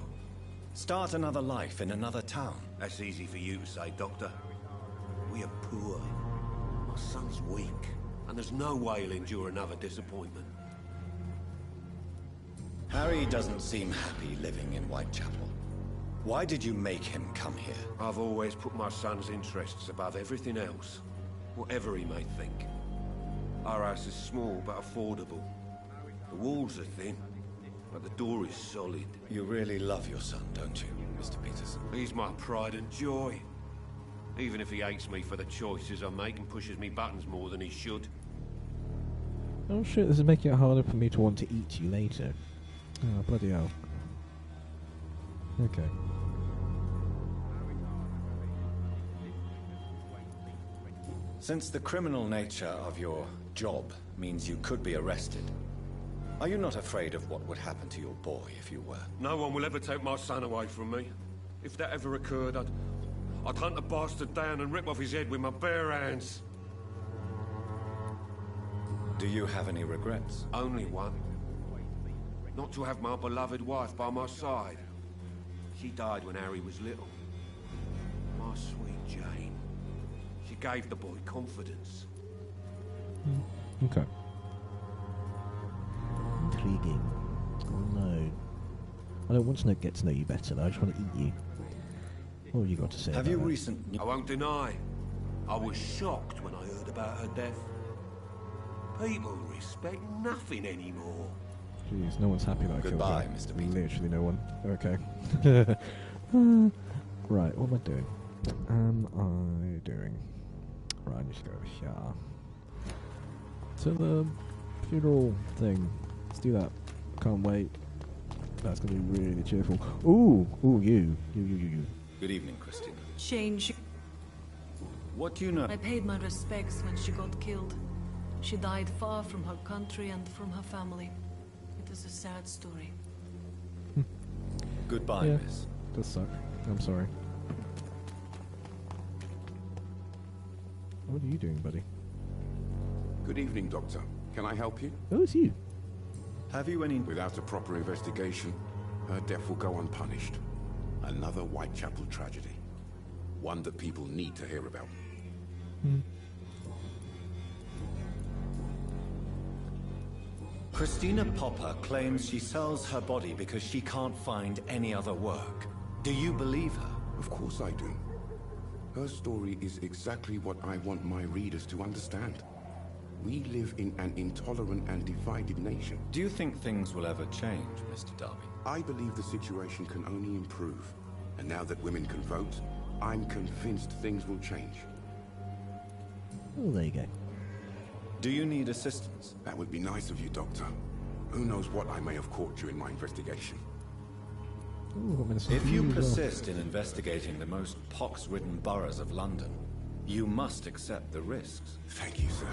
Start another life in another town. That's easy for you to say, Doctor. We are poor. My son's weak. And there's no way he'll endure another disappointment. Harry doesn't seem happy living in Whitechapel. Why did you make him come here? I've always put my son's interests above everything else. Whatever he may think. Our house is small but affordable. The walls are thin, but the door is solid. You really love your son, don't you, Mr. Peterson? He's my pride and joy. Even if he hates me for the choices I make and pushes me buttons more than he should. Oh shit, this is making it harder for me to want to eat you later. Oh, bloody hell. Okay. Since the criminal nature of your job means you could be arrested, are you not afraid of what would happen to your boy if you were? No one will ever take my son away from me. If that ever occurred, I'd hunt the bastard down and rip off his head with my bare hands. Do you have any regrets? Only one. Not to have my beloved wife by my side. She died when Harry was little. My sweet Jane. She gave the boy confidence. Okay. Intriguing. Oh no. I don't want to get to know you better, though. I just want to eat you. What have you got to say? Have about you that? recently... I won't deny. I was shocked when I heard about her death. People respect nothing anymore. Jeez, no one's happy that I killed Goodbye, her. Mr. Peter. Literally no one. Okay. Right, what am I doing? Right, I need to go over here. To the funeral thing. Let's do that. Can't wait. That's gonna be really cheerful. Ooh, you. Good evening, Christina. Change. What do you know? I paid my respects when she got killed. She died far from her country and from her family. It is a sad story. Goodbye, Yeah. miss. Does suck. I'm sorry. What are you doing, buddy? Good evening, Doctor. Can I help you? Oh, it's you. Have you any... Without a proper investigation, her death will go unpunished. Another Whitechapel tragedy. One that people need to hear about. Christina Popper claims she sells her body because she can't find any other work. Do you believe her? Of course I do. Her story is exactly what I want my readers to understand. We live in an intolerant and divided nation. Do you think things will ever change, Mr. Darby? I believe the situation can only improve. And now that women can vote, I'm convinced things will change. Oh, there you go. Do you need assistance? That would be nice of you, Doctor. Who knows what I may have caught during my investigation. Ooh, If you persist in investigating the most pox-ridden boroughs of London, you must accept the risks. Thank you, sir.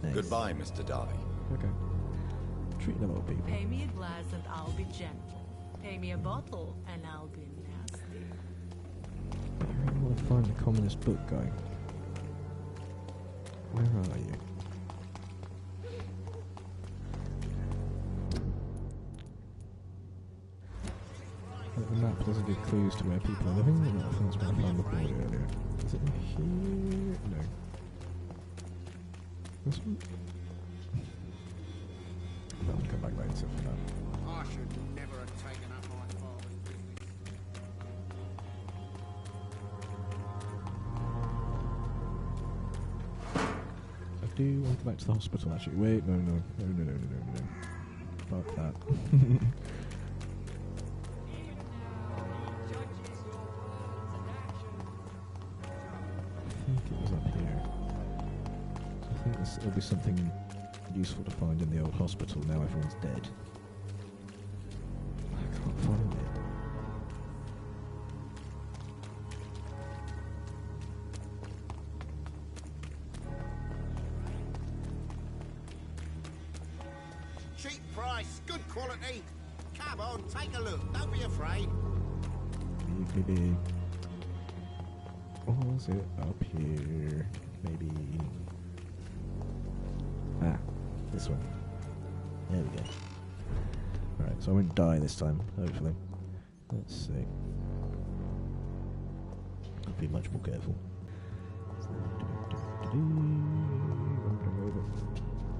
Nice. Goodbye, Mr. Darby. Okay. Treating a lot of people. Pay me a glass and I'll be gentle. Pay me a bottle and I'll be nasty. I really want to find the communist book guy. Where are you? the map doesn't give clues to where people are living. I think that's where I found the board earlier. Is it in here? No. This one? I'll come back later for that. I should never have taken up my father's business. I do want to go back to the hospital actually. Wait, no. Fuck that. I think it was up here. So I think there'll be something useful to find in the old hospital now everyone's dead. I can't find it. Cheap price, good quality. Come on, take a look. Don't be afraid. Maybe. Or is it up here? Maybe. Ah, this one. There we go. Alright, so I won't die this time, hopefully. Let's see. I'll be much more careful.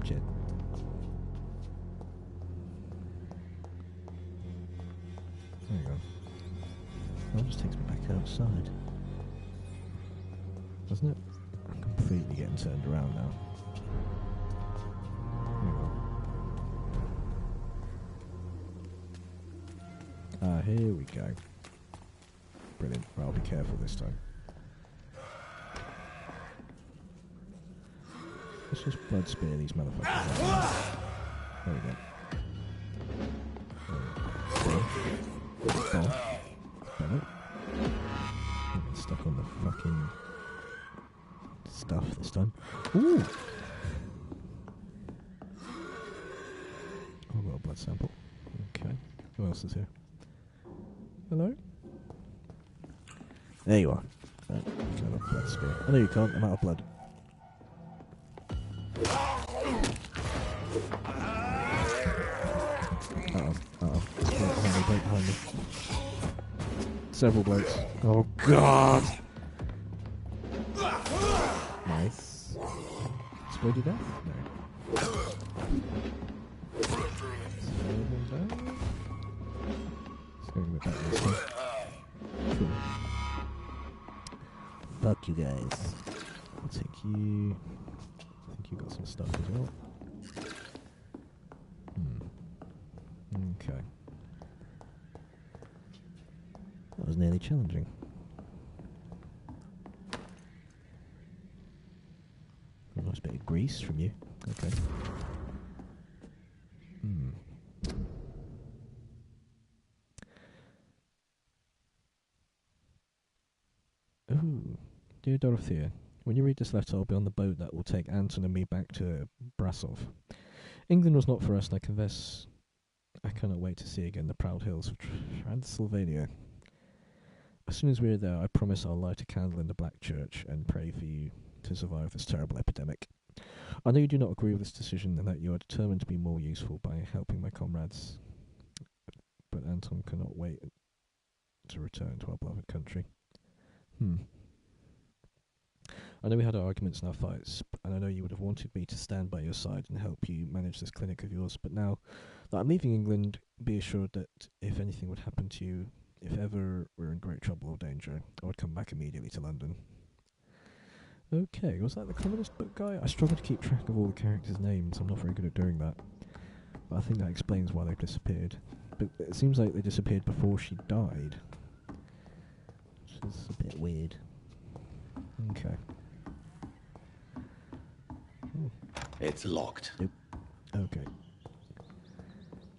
Shit. There you go. That just takes me back outside. Doesn't it? I'm completely getting turned around now. Ah, here we go. Brilliant. Right, I'll be careful this time. Let's just blood spear these motherfuckers out. There we go. Oh. Better. I'm stuck on the fucking stuff this time. Ooh! Oh, I've got a blood sample. Okay. Who else is here? Hello? There you are. Right, got a blood spear. Oh, no, you can't. I'm out of blood. Uh-oh. Behind me. Several blokes. Oh, God! Nice. Exploded death? No. Let's go a bit back this way. Cool. Fuck you guys. I'll take you. I think you got some stuff as well. Okay. That was nearly challenging. A nice bit of grease from you. Okay. Ooh. Dear Dorothea, when you read this letter, I'll be on the boat that will take Anton and me back to Brasov. England was not for us, and I confess I cannot wait to see again the proud hills of Transylvania. As soon as we're there, I promise I'll light a candle in the Black Church and pray for you to survive this terrible epidemic. I know you do not agree with this decision and that you are determined to be more useful by helping my comrades, but Anton cannot wait to return to our beloved country. I know we had our arguments and our fights, and I know you would have wanted me to stand by your side and help you manage this clinic of yours, but now that I'm leaving England, be assured that if anything would happen to you, if ever we're in great trouble or danger, I would come back immediately to London. Okay, was that the communist book guy? I struggle to keep track of all the characters' names. I'm not very good at doing that. But I think that explains why they've disappeared. But it seems like they disappeared before she died. Which is a bit weird. Okay. It's locked. Nope. Okay.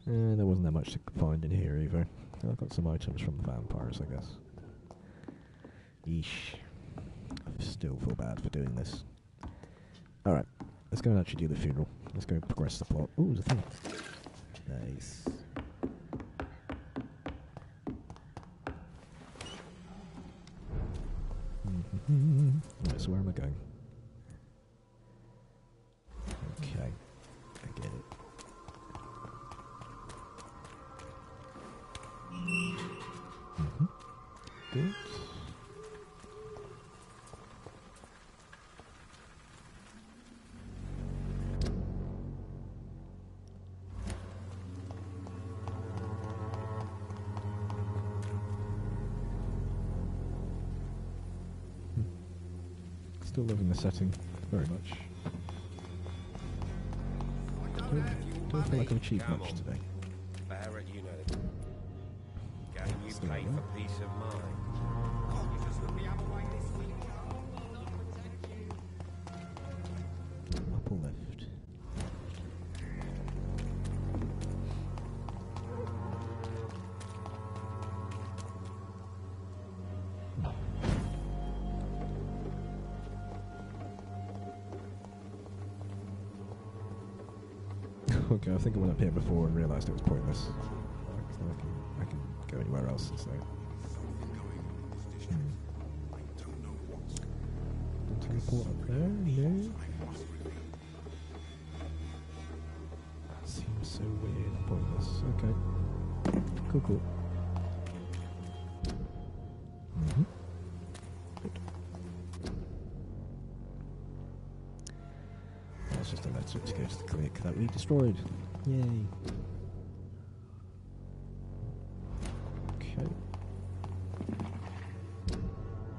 There wasn't that much to find in here either. I've got some items from the vampires, I guess. Yeesh. I still feel bad for doing this. Alright, let's go and actually do the funeral. Let's go progress the plot. Ooh, there's a thing. Nice. Right, so where am I going? Okay, I get it. good. Still loving the setting very much. Don't feel like I've achieved much today. Barrett, you know. Game you play for peace of mind. You just look the other way this week. Up or left? Okay, I think I went up here before and realised it was pointless. So I can go anywhere else instead. Don't teleport up there, no. That seems so weird and pointless. Okay. Cool. Good. That's just a letter to go to the clinic that we destroyed. Yay. Okay.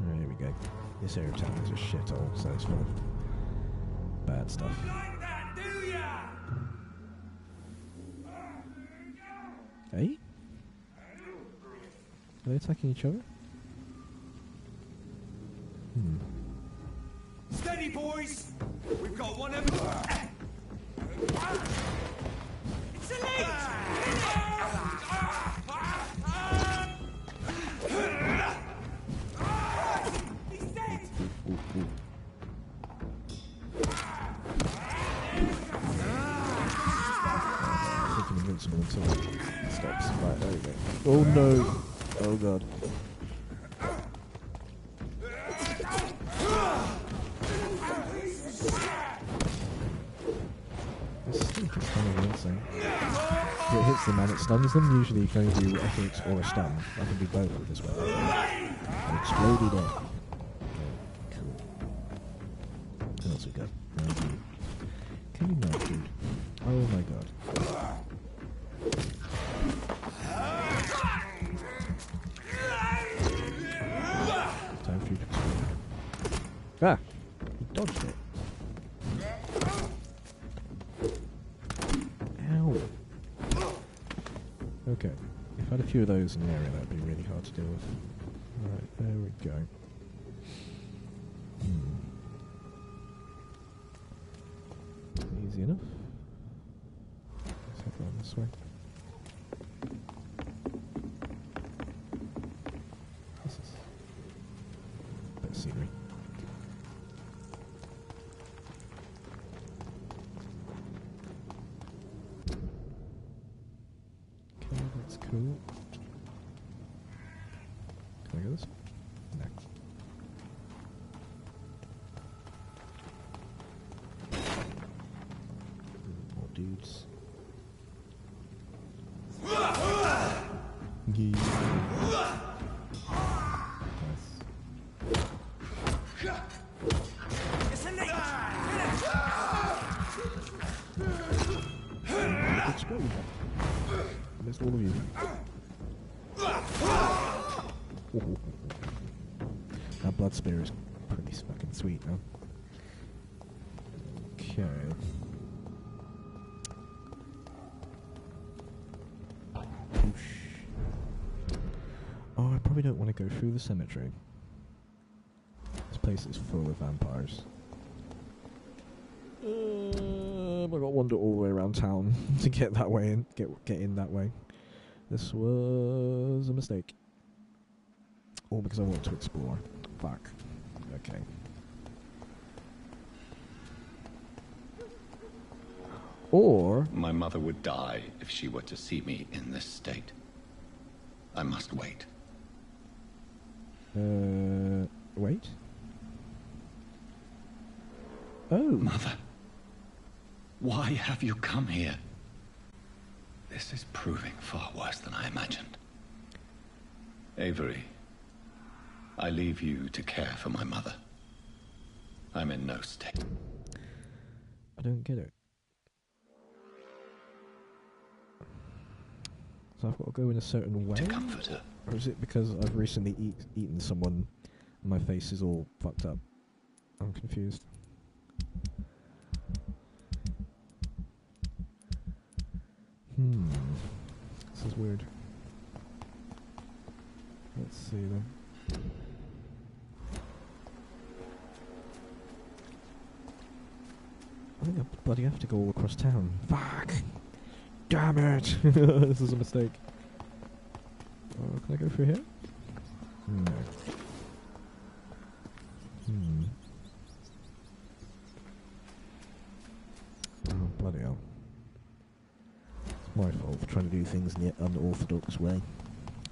There we go. This area of town is a shithole, so it's full of bad stuff. Hey? Are they attacking each other? Steady, boys! We've got one of them. It's a lead! He's dead! I think I'm invincible until it stops. Right, there we go. Oh no! Oh god. This stink is kind of insane. If it hits them and it stuns them, usually you can only do efforts or a stun. I can do both with this weapon. And exploded it. Cool. What else we got? Can you not, dude? Oh my god. Time for you to explode. Ah! He dodged it. Ow. Okay. If I had a few of those in the area, that would be really hard to deal with. Alright, there we go. Easy enough. Let's head around this way. This is a bit of scenery. Okay, that's cool. Can I go this way? No. More dudes. Yee. It's a lead! Explode. I missed all of you. That blood spear is pretty fucking sweet, huh? Okay. Whoosh. Oh, I probably don't want to go through the cemetery. This place is full of vampires. I've got to wander all the way around town to get that way in. Get in that way. This was a mistake. All because I wanted to explore. Fuck. Okay. Or... My mother would die if she were to see me in this state. I must wait. Wait? Oh. Mother, why have you come here? This is proving far worse than I imagined. Avery, I leave you to care for my mother. I'm in no state. I don't get it. So I've got to go in a certain way? To comfort her. Or is it because I've recently eaten someone and my face is all fucked up? I'm confused. This is weird. Let's see then. I think I bloody have to go all across town. Fuck! Damn it! This is a mistake. Oh, can I go through here? No. Oh, bloody hell. It's my fault for trying to do things in the unorthodox way.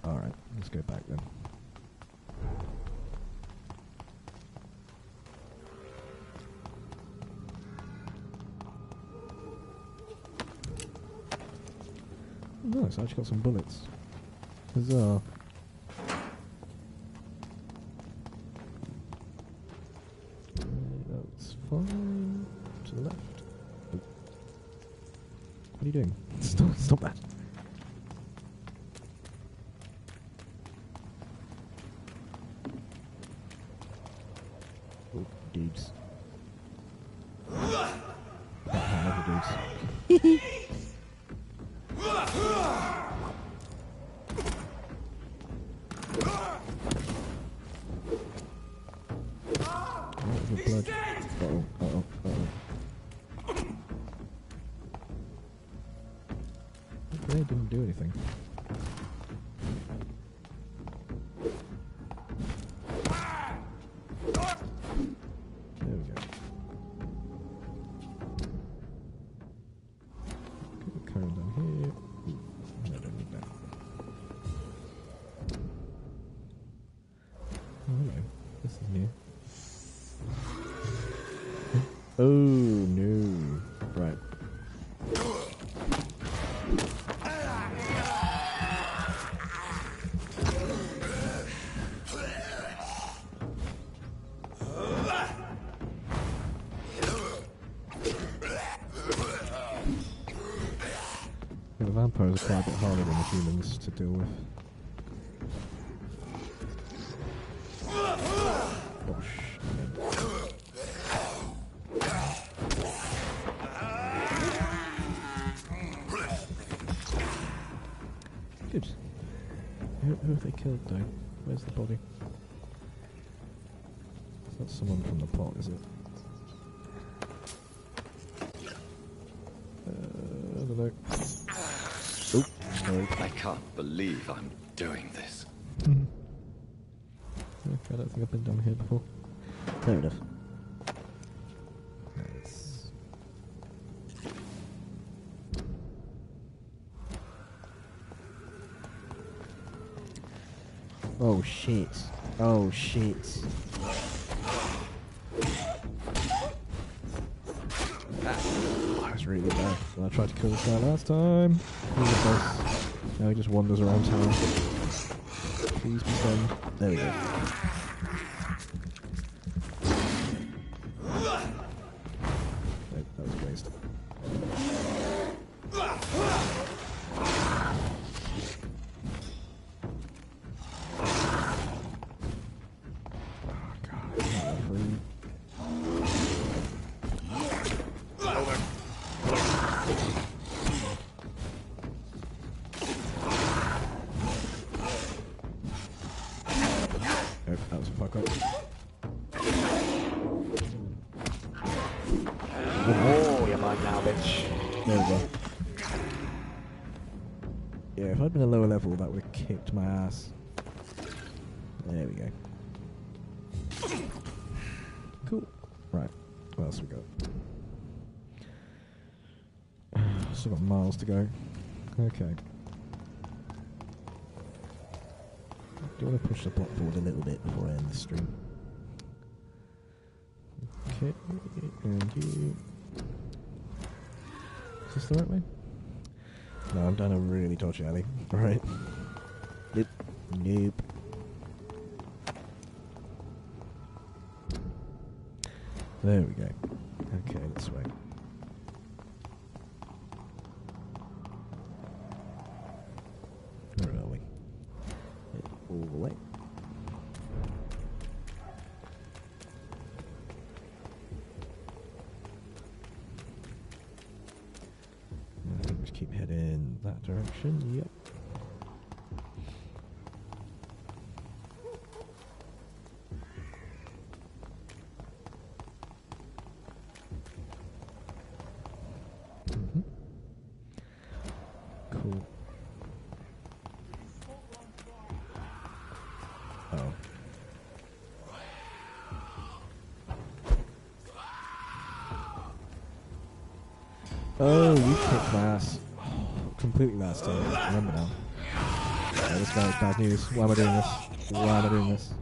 Alright, let's go back then. Nice, I actually got some bullets. Huzzah. That's fine. To the left. Oh. What are you doing? Stop that. Oh, dudes. Other dudes. Blood. Uh-oh. Okay, didn't do anything. There we go. Okay, carry down here. Ooh, I don't need that. Oh, hello. This is new. Oh no. Right. The vampires are quite a bit harder than the humans to deal with. Oh shit. Good. Who have they killed though? Where's the body? That's someone from the pot, is it? I don't know. Oh, no. I can't believe I'm doing this. Okay, I don't think I've been down here before. Fair enough. Nice. Oh shit. Oh shit. That was really bad. When I tried to kill this guy last time, he was the boss. Now he just wanders around town. Please be done. There we go. Nope, that was a waste. That was a fuck up. Oh, you're mine now, bitch. There we go. Yeah, if I'd been a lower level, that would have kicked my ass. There we go. Cool. Right. What else we got? Still got miles to go. Okay. Do you want to push the plot forward a little bit before I end the stream? Okay, and you... Is this the right way? No, I'm down a really dodgy alley. Right. Nope. Nope. There we go. Okay, this way. Where are we? All the way. I think we just keep heading that direction. Yep. Cool. Oh. Oh, you kicked my ass. Completely last time. I remember now. Oh, this guy's bad news. Why am I doing this? Why am I doing this?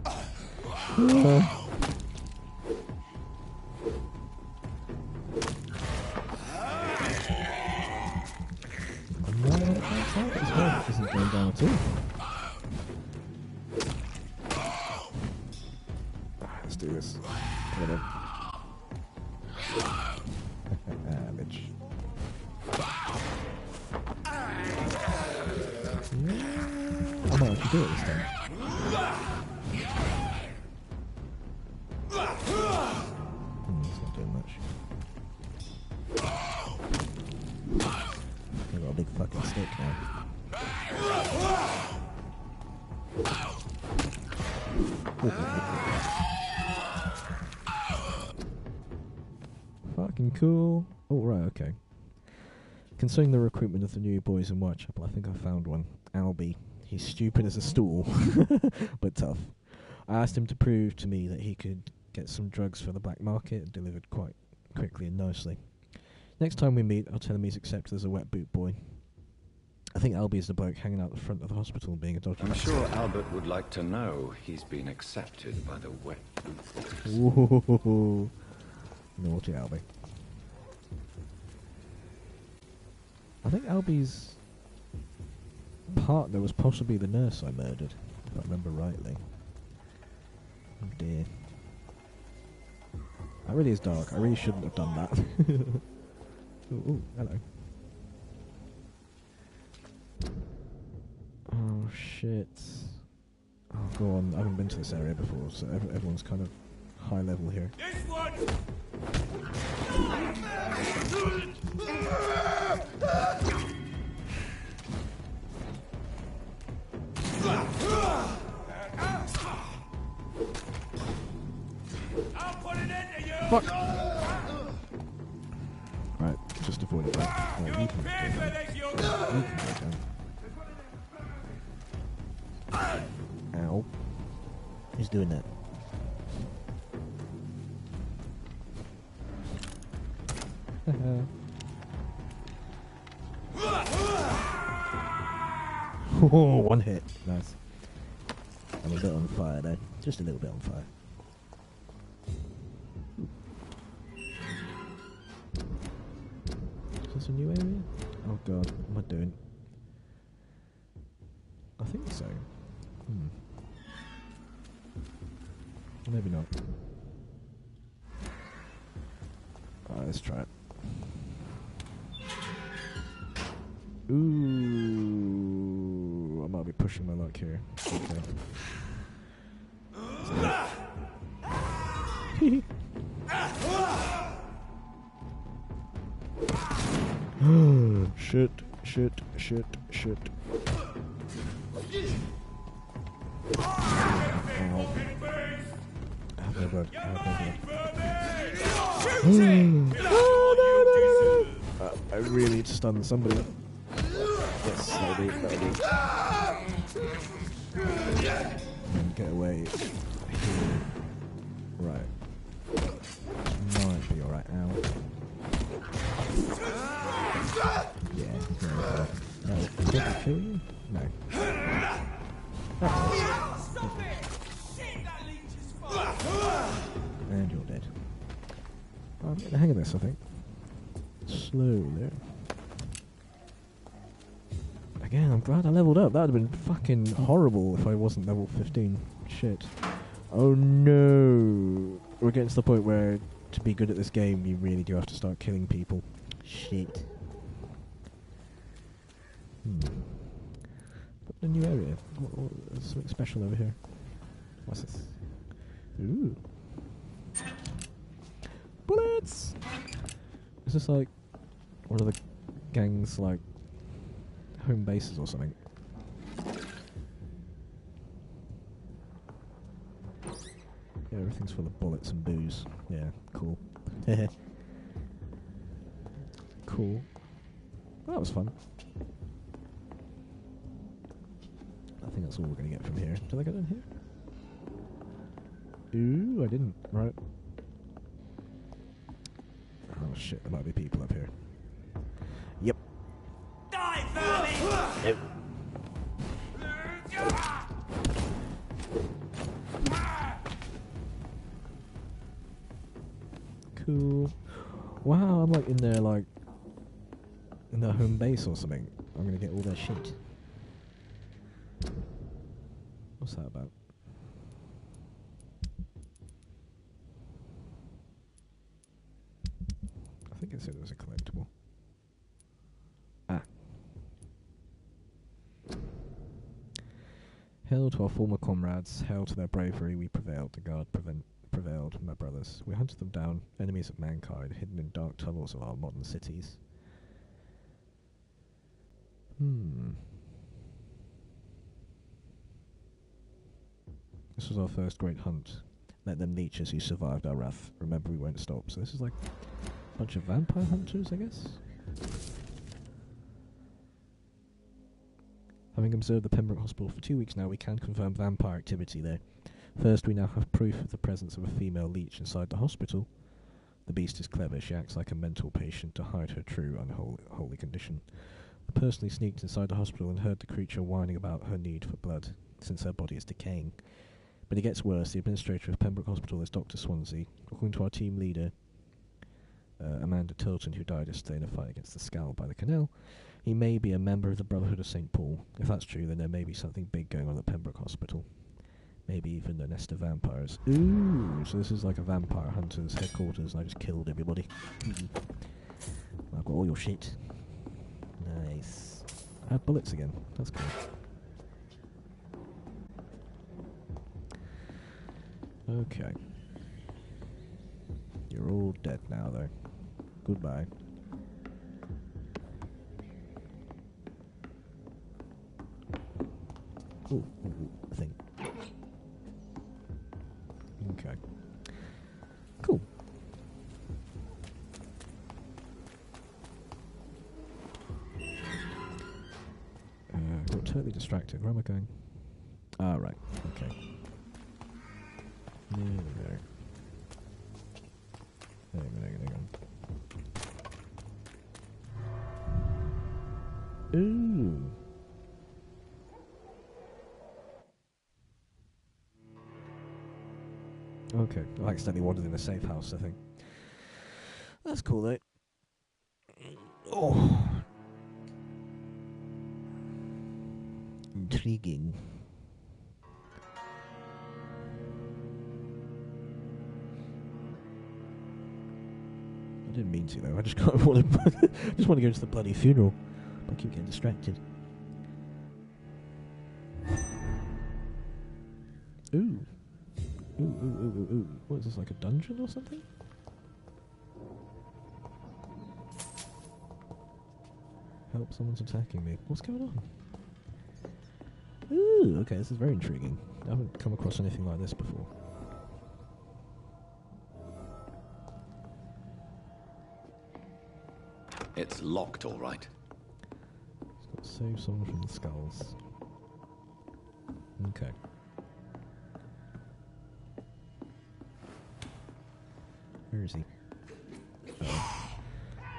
This isn't going down at all. Let's do this. Get him. Bitch. I might actually do it this time. It's not doing much. I've got a big fucking stick now. Fucking cool. Oh, right, okay. Concerning the recruitment of the new boys in Whitechapel, I think I found one. Albie. He's stupid as a stool, but tough. I asked him to prove to me that he could get some drugs for the black market delivered quite quickly and nicely. Next time we meet, I'll tell him he's accepted as a wet boot boy. I think Albie is the bloke hanging out the front of the hospital being a dodgy. I'm sure Albert would like to know he's been accepted by the wet boot boys. Ooh, naughty Albie. I think Albie's partner was possibly the nurse I murdered, if I remember rightly. Oh dear. That really is dark. I really shouldn't have done that. Ooh, hello. Oh shit. Oh, go on. I haven't been to this area before, so everyone's kind of high level here. This one! I'll put an end to you! Fuck! Right, just avoid that. Oh, you can go down. You can go down. Ow. Who's doing that? Oh, one hit. Nice. I'm a bit on fire though. Just a little bit on fire. Is this a new area? Oh god, what am I doing? I think so. Maybe not. Alright, let's try it. Ooh, I might be pushing my luck here. Okay. Shit, shit, shit, shit. I really need to stun somebody. Yes, that'll be. And get away here. Right. Might be alright now. Yeah, no. Did I kill you? No. And you're dead. Oh, I'm getting the hang of this, I think. Slowly. Again, I'm glad I leveled up. That would have been fucking horrible if I wasn't level 15. Shit. Oh no. We're getting to the point where to be good at this game, you really do have to start killing people. Shit. But a new area. There's something special over here. What's this? Ooh. Bullets! Is this like one of the gang's like home bases or something? Yeah, everything's full of bullets and booze. Yeah, cool. Cool. Well, that was fun. I think that's all we're going to get from here. Did I get in here? Ooh, I didn't. Right. Oh shit, there might be people up here. Yep. Die, vermin! Nope. Cool. Wow, I'm like in their in their home base or something. I'm gonna get all their shit. What's that about? I think it said it was a collectible. Ah. Hail to our former comrades, hail to their bravery, we prevailed, the guard prevailed, my brothers. We hunted them down, enemies of mankind, hidden in dark tunnels of our modern cities. This was our first great hunt. Let them leech us who survived our wrath. Remember, we won't stop. So this is like a bunch of vampire hunters, I guess? Having observed the Pembroke Hospital for 2 weeks now, we can confirm vampire activity there. First, we now have proof of the presence of a female leech inside the hospital. The beast is clever. She acts like a mental patient to hide her true unholy condition. I personally sneaked inside the hospital and heard the creature whining about her need for blood, since her body is decaying. But it gets worse. The administrator of Pembroke Hospital is Dr. Swansea. According to our team leader, Amanda Tilton, who died yesterday in a fight against the Scowl by the canal, he may be a member of the Brotherhood of St. Paul. If that's true, then there may be something big going on at Pembroke Hospital. Maybe even a nest of vampires. Ooh, so this is like a vampire hunter's headquarters, and I just killed everybody. I've got all your shit. Nice. I have bullets again. That's cool. Okay. You're all dead now, though. Goodbye. Ooh, a thing. Okay. Cool. Got totally distracted. Where am I going? Ah, right. Okay. There we go. There we go. Ooh. Okay, I accidentally wandered in a safe house, I think. That's cool, though. Oh. Intriguing. I didn't mean to, though. I just kind of want to just want to go to the bloody funeral. But I keep getting distracted. Ooh. Ooh. What is this, like a dungeon or something? Help, someone's attacking me. What's going on? Ooh, okay, this is very intriguing. I haven't come across anything like this before. It's locked, all right. It's got to save someone from the skulls. Okay. Where is he?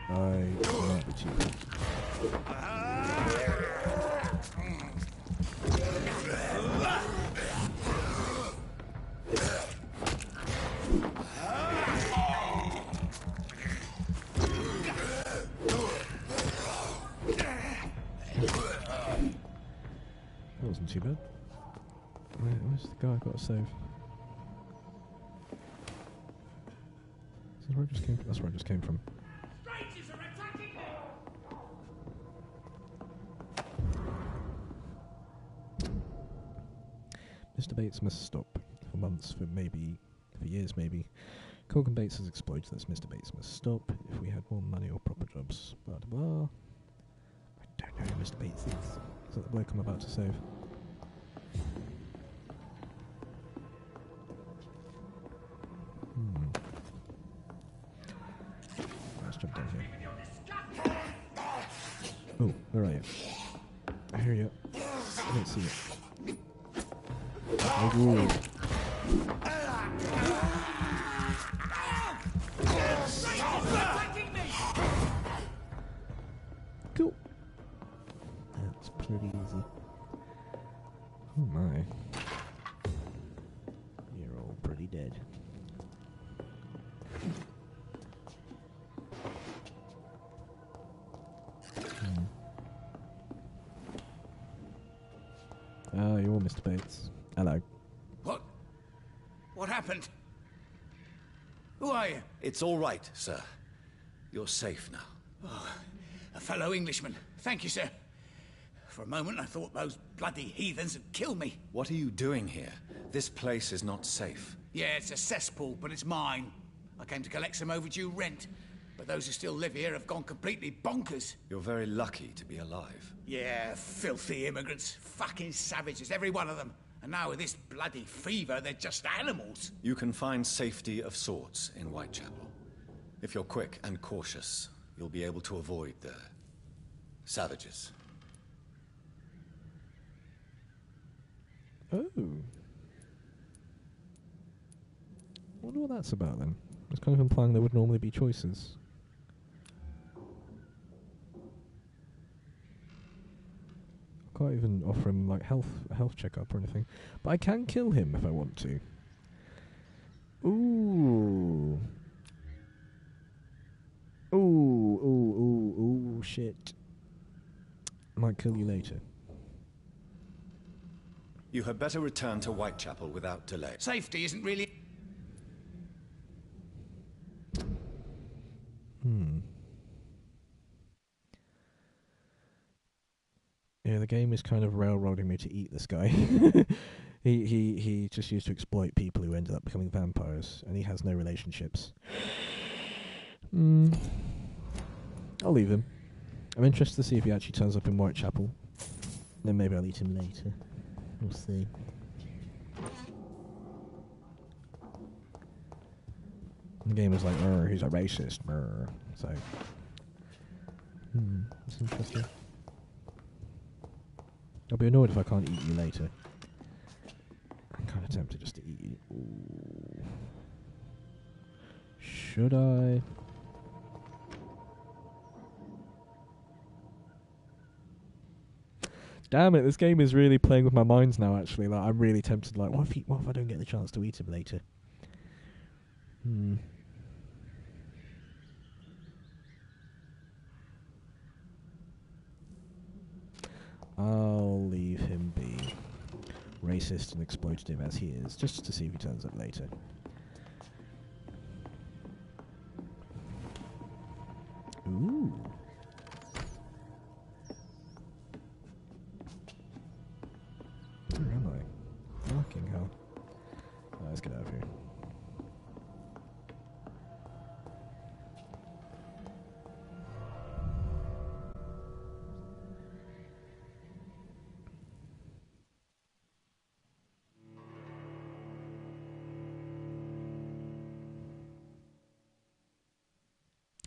I might be too late. That wasn't too bad. Where's the guy I've got to save? That's where I just came from. That's where I just came from. Strangers are attacking me! Mr. Bates must stop. For months, for years maybe. Corgan Bates has exploited us. Mr. Bates must stop. If we had more money or proper jobs. Blah, blah, blah. I don't know who Mr. Bates is. Is that the bloke I'm about to save? Let's jump down here. Oh, where are you? I hear you. I don't see you. Oh, cool. That's pretty easy. Oh my. You're all pretty dead. Ah, you're Mr. Bates. Hello. What happened? Who are you? It's all right, sir. You're safe now. Oh, a fellow Englishman. Thank you, sir. For a moment, I thought those bloody heathens had killed me. What are you doing here? This place is not safe. Yeah, it's a cesspool, but it's mine. I came to collect some overdue rent, but those who still live here have gone completely bonkers. You're very lucky to be alive. Yeah, filthy immigrants. Fucking savages, every one of them. And now with this bloody fever, they're just animals. You can find safety of sorts in Whitechapel. If you're quick and cautious, you'll be able to avoid the savages. Oh. I wonder what that's about then. It's kind of implying there would normally be choices. I can't even offer him like a health checkup or anything. But I can kill him if I want to. Ooh. Ooh, shit. Might kill you later. You had better return to Whitechapel without delay. Safety isn't really... Yeah, the game is kind of railroading me to eat this guy. He just used to exploit people who ended up becoming vampires, and he has no relationships. I'll leave him. I'm interested to see if he actually turns up in Whitechapel. Then maybe I'll eat him later. We'll see. The game is like, he's a racist. So, that's interesting. I'll be annoyed if I can't eat you later. I'm kind of tempted just to eat you. Ooh. Should I? Damn it, this game is really playing with my minds now, actually. Like, I'm really tempted, like, what if I don't get the chance to eat him later? I'll leave him be. Racist and exploitative as he is, just to see if he turns up later. Ooh. Where am I? Fucking hell. Let's get out of here.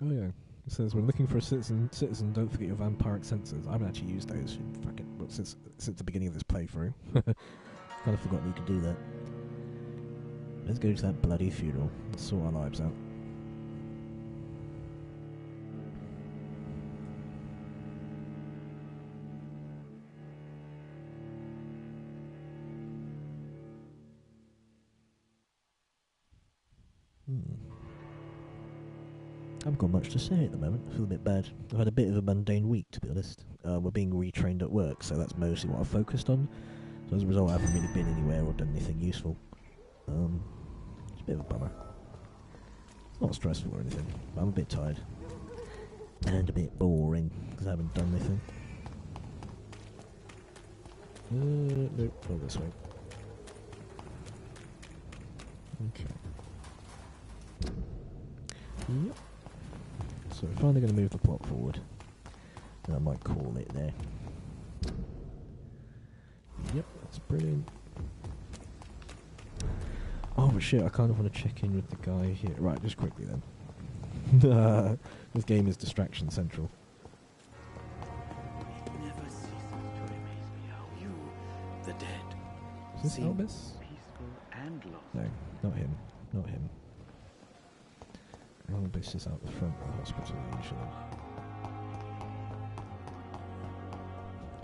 Oh yeah. It says when looking for a citizen, don't forget your vampiric senses. I haven't actually used those since the beginning of this playthrough. Kind of forgotten you could do that. Let's go to that bloody funeral. Let's sort our lives out. I haven't got much to say at the moment. I feel a bit bad. I've had a bit of a mundane week, to be honest. We're being retrained at work, so that's mostly what I've focused on. So as a result, I haven't really been anywhere or done anything useful. It's a bit of a bummer. Not stressful or anything, but I'm a bit tired. And a bit boring, because I haven't done anything. Nope, go this way. Okay. Yep. So we're finally going to move the plot forward. And I might call it there. Yep, that's brilliant. Oh, but shit, I kind of want to check in with the guy here. Right, just quickly then. This game is distraction central. It never ceases to amaze me how you, the dead, Is this seem Albus? peaceful and lost. No, not him. Not him. Albus is out the front of the hospital usually.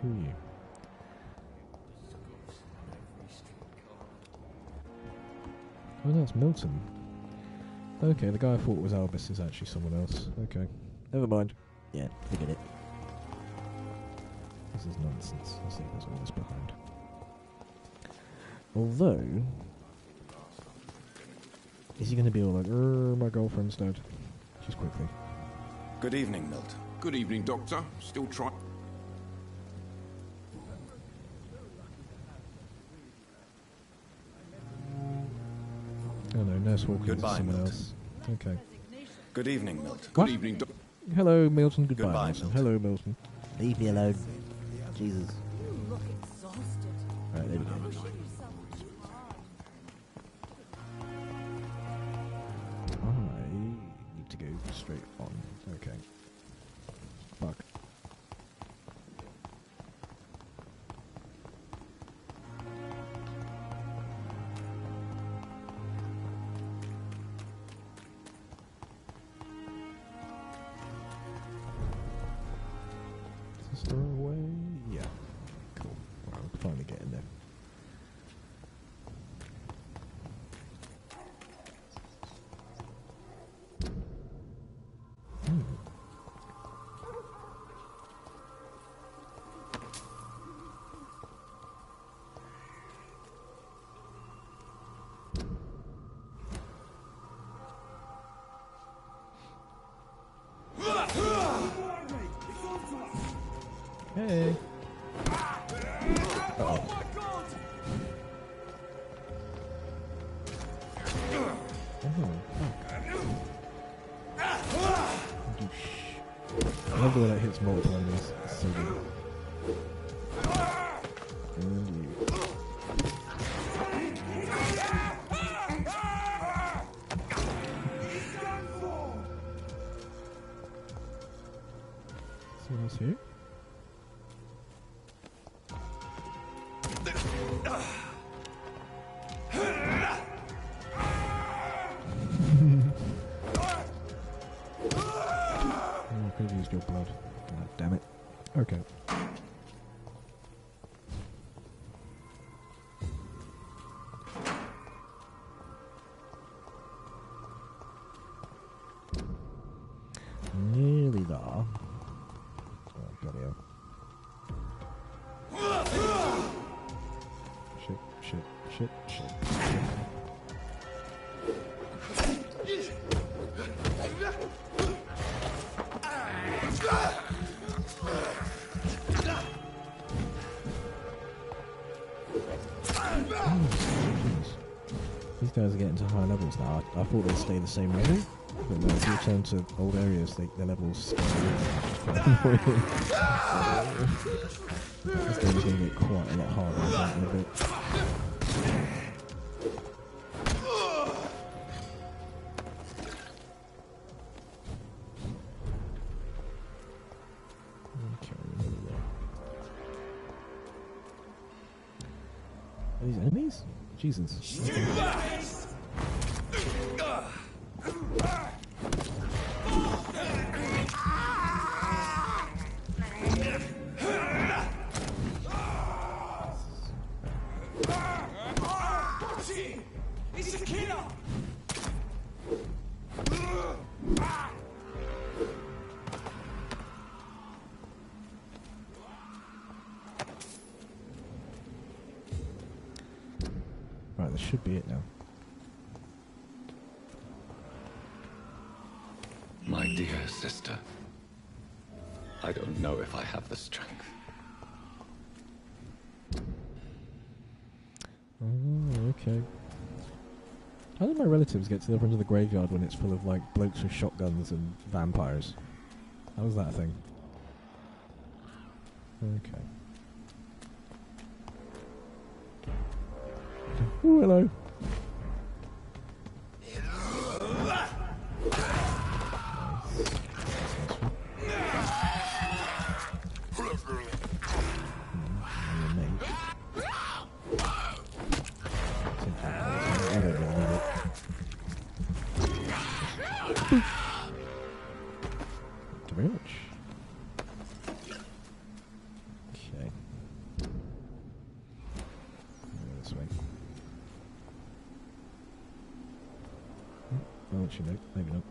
Who are you? Oh no, it's Milton. Okay, the guy I thought was Albus is actually someone else. Okay. Never mind. Yeah, forget it. This is nonsense. Let's leave all this behind. Although, is he going to be all like, my girlfriend's dead? Just quickly. Good evening, Milton. Good evening, Doctor. Still trying. Oh no, Nurse Hawkins Goodbye, is someone Milton. else. Okay. Good evening, Milton. What? Good evening, Doctor. Hello, Milton. Goodbye, Goodbye, Milton. Milton. Hello, Milton. Leave me alone. Jesus. You look exhausted. Right, there we go. Give yourself time. I need to go straight on. Okay. Fuck. Is this the wrong way? Yeah. Cool. Well, I'm finally getting there. Hey. Uh-oh. I love the way that hits multiple enemies. It's so good. And you. Someone else here? Oh, I could have used your blood. God damn it. Okay. Nearly there. Oh, bloody hell. Shit, shit, shit, shit, shit. These guys are getting to high levels now. I thought they'd stay the same level, but no, if you return to old areas, their levels scale. This game's going to get quite a lot harder, I think, in a bit. Okay, there we go. Are these enemies? Jesus. Okay. He's a killer! Right, this should be it now. sister. I don't know if I have the strength. Oh, okay. How did my relatives get to the front of the graveyard when it's full of, like, blokes with shotguns and vampires? How was that a thing? Okay. Ooh, hello. Thank you very much. Okay. This way. Oh, actually, no, maybe not.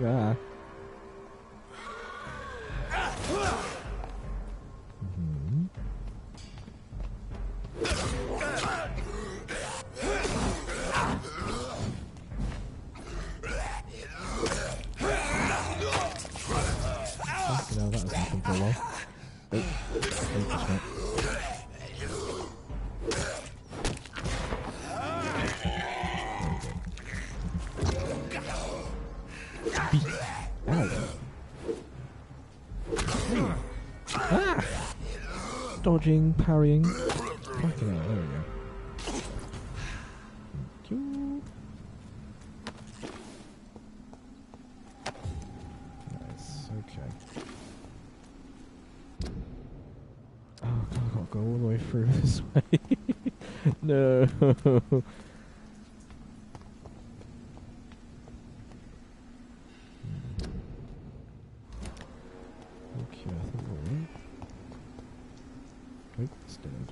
Ah. Now that hasn't happened for a while. Oh, just went. Ah! Dodging, parrying. Fucking hell, there we go. Thank you. Nice, okay. Oh god, I've got to go all the way through this way. No. Okay, I think we're right. Oh, it's dead.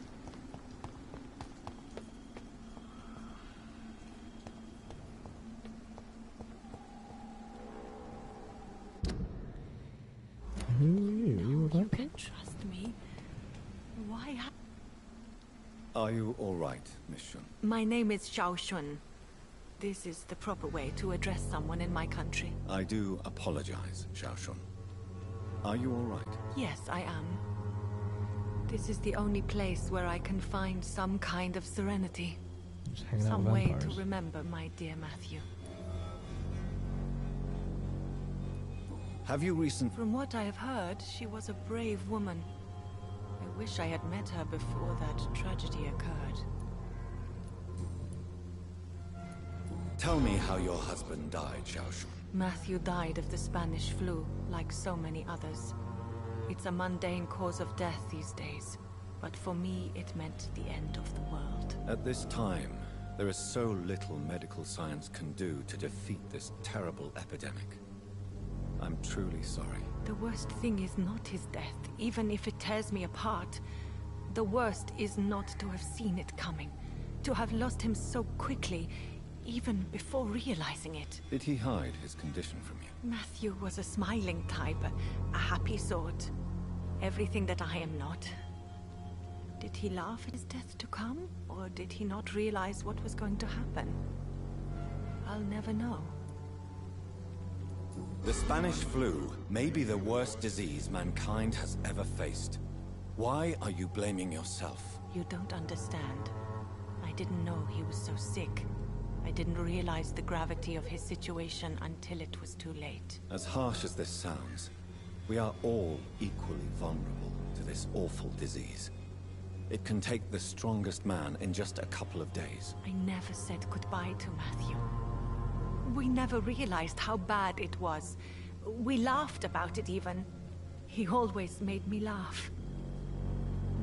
Who are you? Are you a You can trust me. Why? Are you all right, Miss Shun? My name is Xiao Shun. This is the proper way to address someone in my country. I do apologize, Xiao Shun. Are you all right? Yes, I am. This is the only place where I can find some kind of serenity. Just hanging out Some with way vampires. to remember my dear Matthew. Have you From what I have heard, she was a brave woman. I wish I had met her before that tragedy occurred. Tell me how your husband died, Xiao Shun. Matthew died of the Spanish flu, like so many others. It's a mundane cause of death these days, but for me it meant the end of the world. At this time, there is so little medical science can do to defeat this terrible epidemic. I'm truly sorry. The worst thing is not his death, even if it tears me apart. The worst is not to have seen it coming, to have lost him so quickly, even before realizing it. Did he hide his condition from you? Matthew was a smiling type, a happy sort. Everything that I am not. Did he laugh at his death to come, or did he not realize what was going to happen? I'll never know. The Spanish flu may be the worst disease mankind has ever faced. Why are you blaming yourself? You don't understand. I didn't know he was so sick. I didn't realize the gravity of his situation until it was too late. As harsh as this sounds, we are all equally vulnerable to this awful disease. It can take the strongest man in just a couple of days. I never said goodbye to Matthew. We never realized how bad it was. We laughed about it even. He always made me laugh.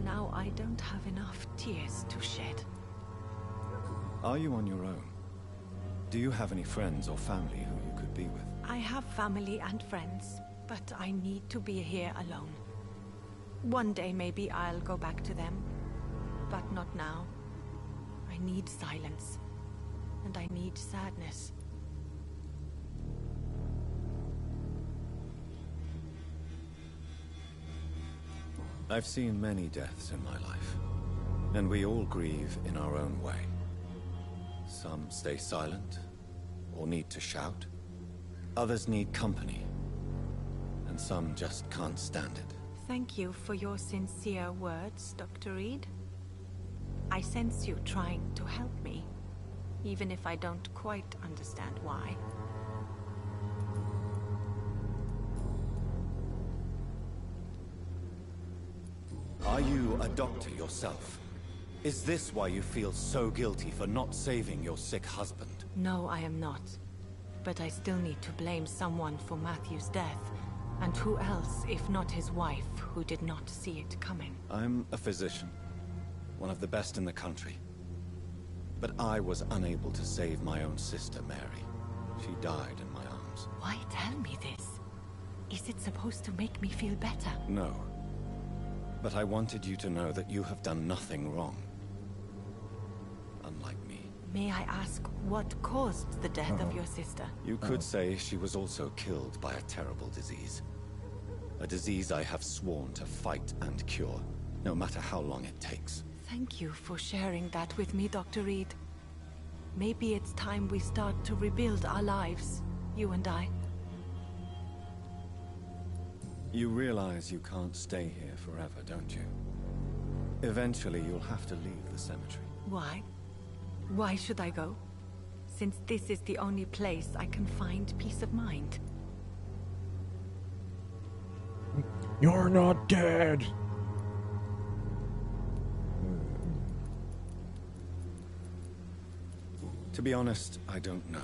Now I don't have enough tears to shed. Are you on your own? Do you have any friends or family who you could be with? I have family and friends, but I need to be here alone. One day maybe I'll go back to them, but not now. I need silence, and I need sadness. I've seen many deaths in my life, and we all grieve in our own way. Some stay silent, or need to shout. Others need company, and some just can't stand it. Thank you for your sincere words, Dr. Reed. I sense you trying to help me, even if I don't quite understand why. Are you a doctor yourself? Is this why you feel so guilty for not saving your sick husband? No, I am not. But I still need to blame someone for Matthew's death. And who else, if not his wife, who did not see it coming? I'm a physician, one of the best in the country. But I was unable to save my own sister, Mary. She died in my arms. Why tell me this? Is it supposed to make me feel better? No. But I wanted you to know that you have done nothing wrong. Unlike me. May I ask what caused the death of your sister? You could say she was also killed by a terrible disease. A disease I have sworn to fight and cure, no matter how long it takes. Thank you for sharing that with me, Dr. Reed. Maybe it's time we start to rebuild our lives, you and I. You realize you can't stay here forever, don't you? Eventually you'll have to leave the cemetery. Why? Why should I go? Since this is the only place I can find peace of mind. You're not dead! To be honest, I don't know.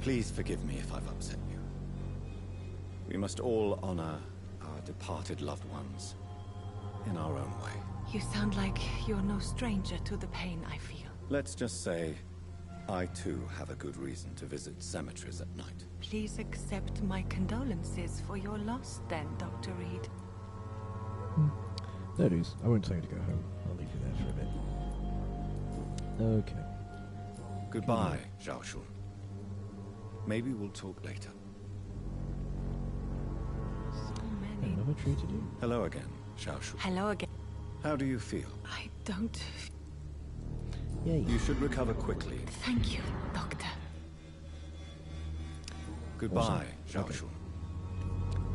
Please forgive me if I've upset you. We must all honor our departed loved ones in our own way. You sound like you're no stranger to the pain I feel. Let's just say, I too have a good reason to visit cemeteries at night. Please accept my condolences for your loss then, Dr. Reed. That is. I won't tell you to go home. I'll leave you there for a bit. Okay. Goodbye, Zhao Shun. Maybe we'll talk later. So many. Another tree to do. Hello again, Zhao Shun. Hello again. How do you feel? I don't... Yay. You should recover quickly. Thank you, Doctor. Goodbye, Zhao Shun.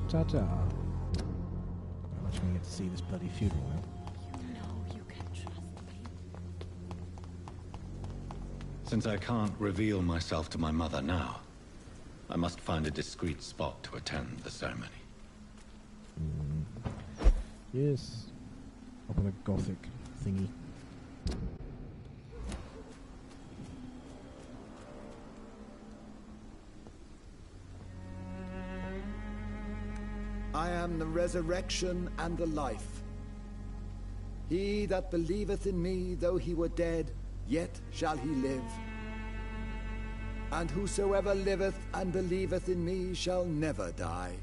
Ta-ta. I'm actually going to get to see this bloody funeral now. You know you can trust me. Since I can't reveal myself to my mother now, I must find a discreet spot to attend the ceremony. Yes. Up on a gothic thingy. I am the resurrection and the life. He that believeth in me, though he were dead, yet shall he live. And whosoever liveth and believeth in me shall never die.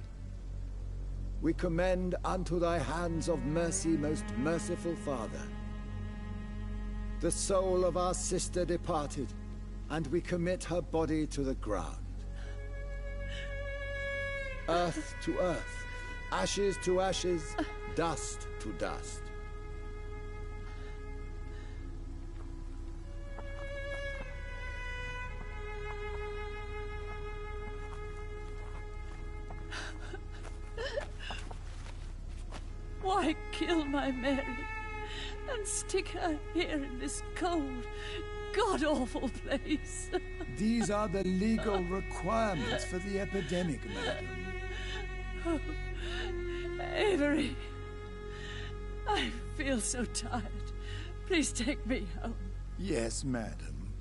We commend unto thy hands of mercy, most merciful Father, the soul of our sister departed, and we commit her body to the ground. Earth to earth, ashes to ashes, dust to dust. Why kill my Mary and stick her here in this cold, god-awful place? These are the legal requirements for the epidemic, madam. Oh, Avery, I feel so tired. Please take me home. Yes, madam.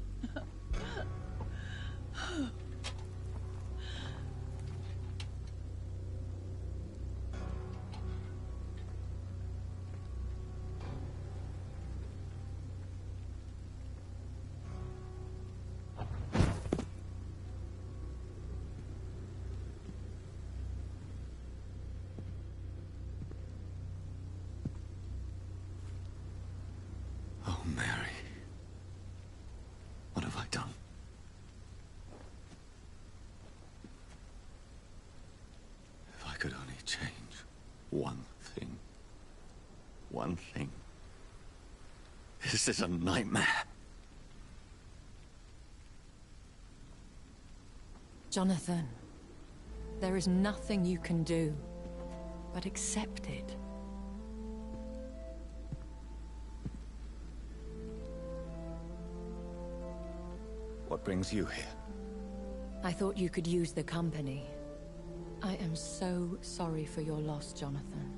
Oh, Mary. What have I done? If I could only change one thing. One thing. This is a nightmare. Jonathan, there is nothing you can do but accept it. What brings you here? I thought you could use the company. I am so sorry for your loss, Jonathan.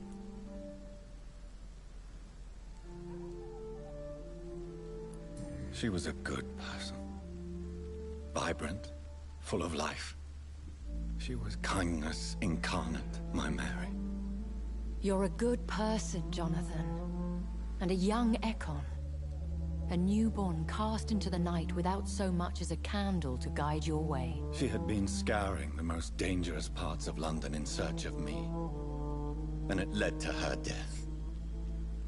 She was a good person. Vibrant, full of life. She was kindness incarnate, my Mary. You're a good person, Jonathan. And a young Ekon. A newborn cast into the night without so much as a candle to guide your way. She had been scouring the most dangerous parts of London in search of me. And it led to her death.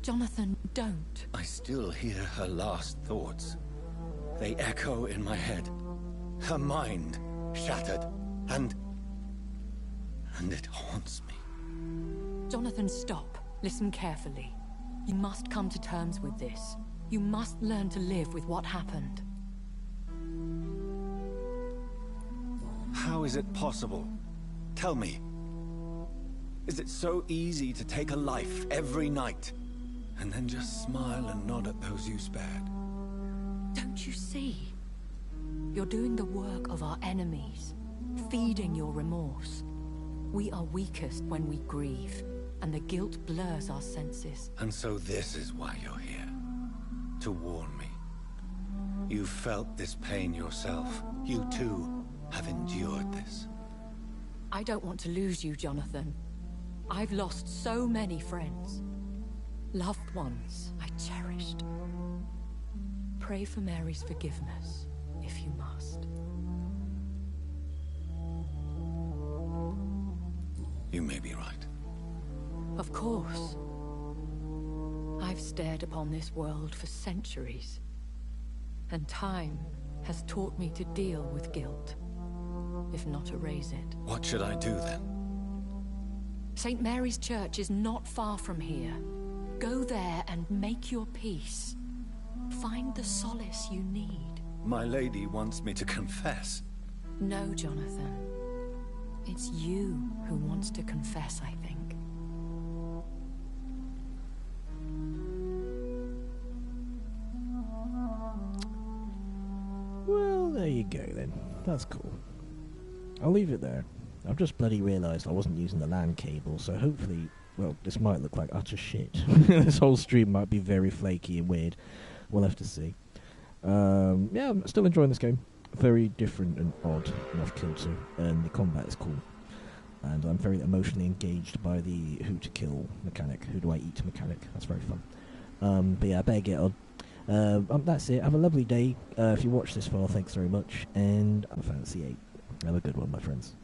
Jonathan, don't. I still hear her last thoughts. They echo in my head. Her mind shattered, and it haunts me. Jonathan, stop. Listen carefully. You must come to terms with this. You must learn to live with what happened. How is it possible? Tell me. Is it so easy to take a life every night, and then just smile and nod at those you spared? Don't you see? You're doing the work of our enemies, feeding your remorse. We are weakest when we grieve, and the guilt blurs our senses. And so this is why you're here. To warn me. You felt this pain yourself. You too have endured this. I don't want to lose you, Jonathan. I've lost so many friends. Loved ones I cherished. Pray for Mary's forgiveness, if you must. You may be right. Of course. I've stared upon this world for centuries, and time has taught me to deal with guilt, if not erase it. What should I do then? St. Mary's Church is not far from here. Go there and make your peace. Find the solace you need. My lady wants me to confess. No, Jonathan. It's you who wants to confess, I think. Well, there you go then. That's cool. I'll leave it there. I've just bloody realised I wasn't using the LAN cable, so hopefully, well, this might look like utter shit. This whole stream might be very flaky and weird. We'll have to see. Yeah, I'm still enjoying this game. Very different and odd and off-kilter, and the combat is cool. And I'm very emotionally engaged by the who to kill mechanic, who do I eat mechanic. That's very fun. But yeah, I better get on. That's it. Have a lovely day. If you watched this far, thanks very much. And I'm Fantasy 8. Have a good one, my friends.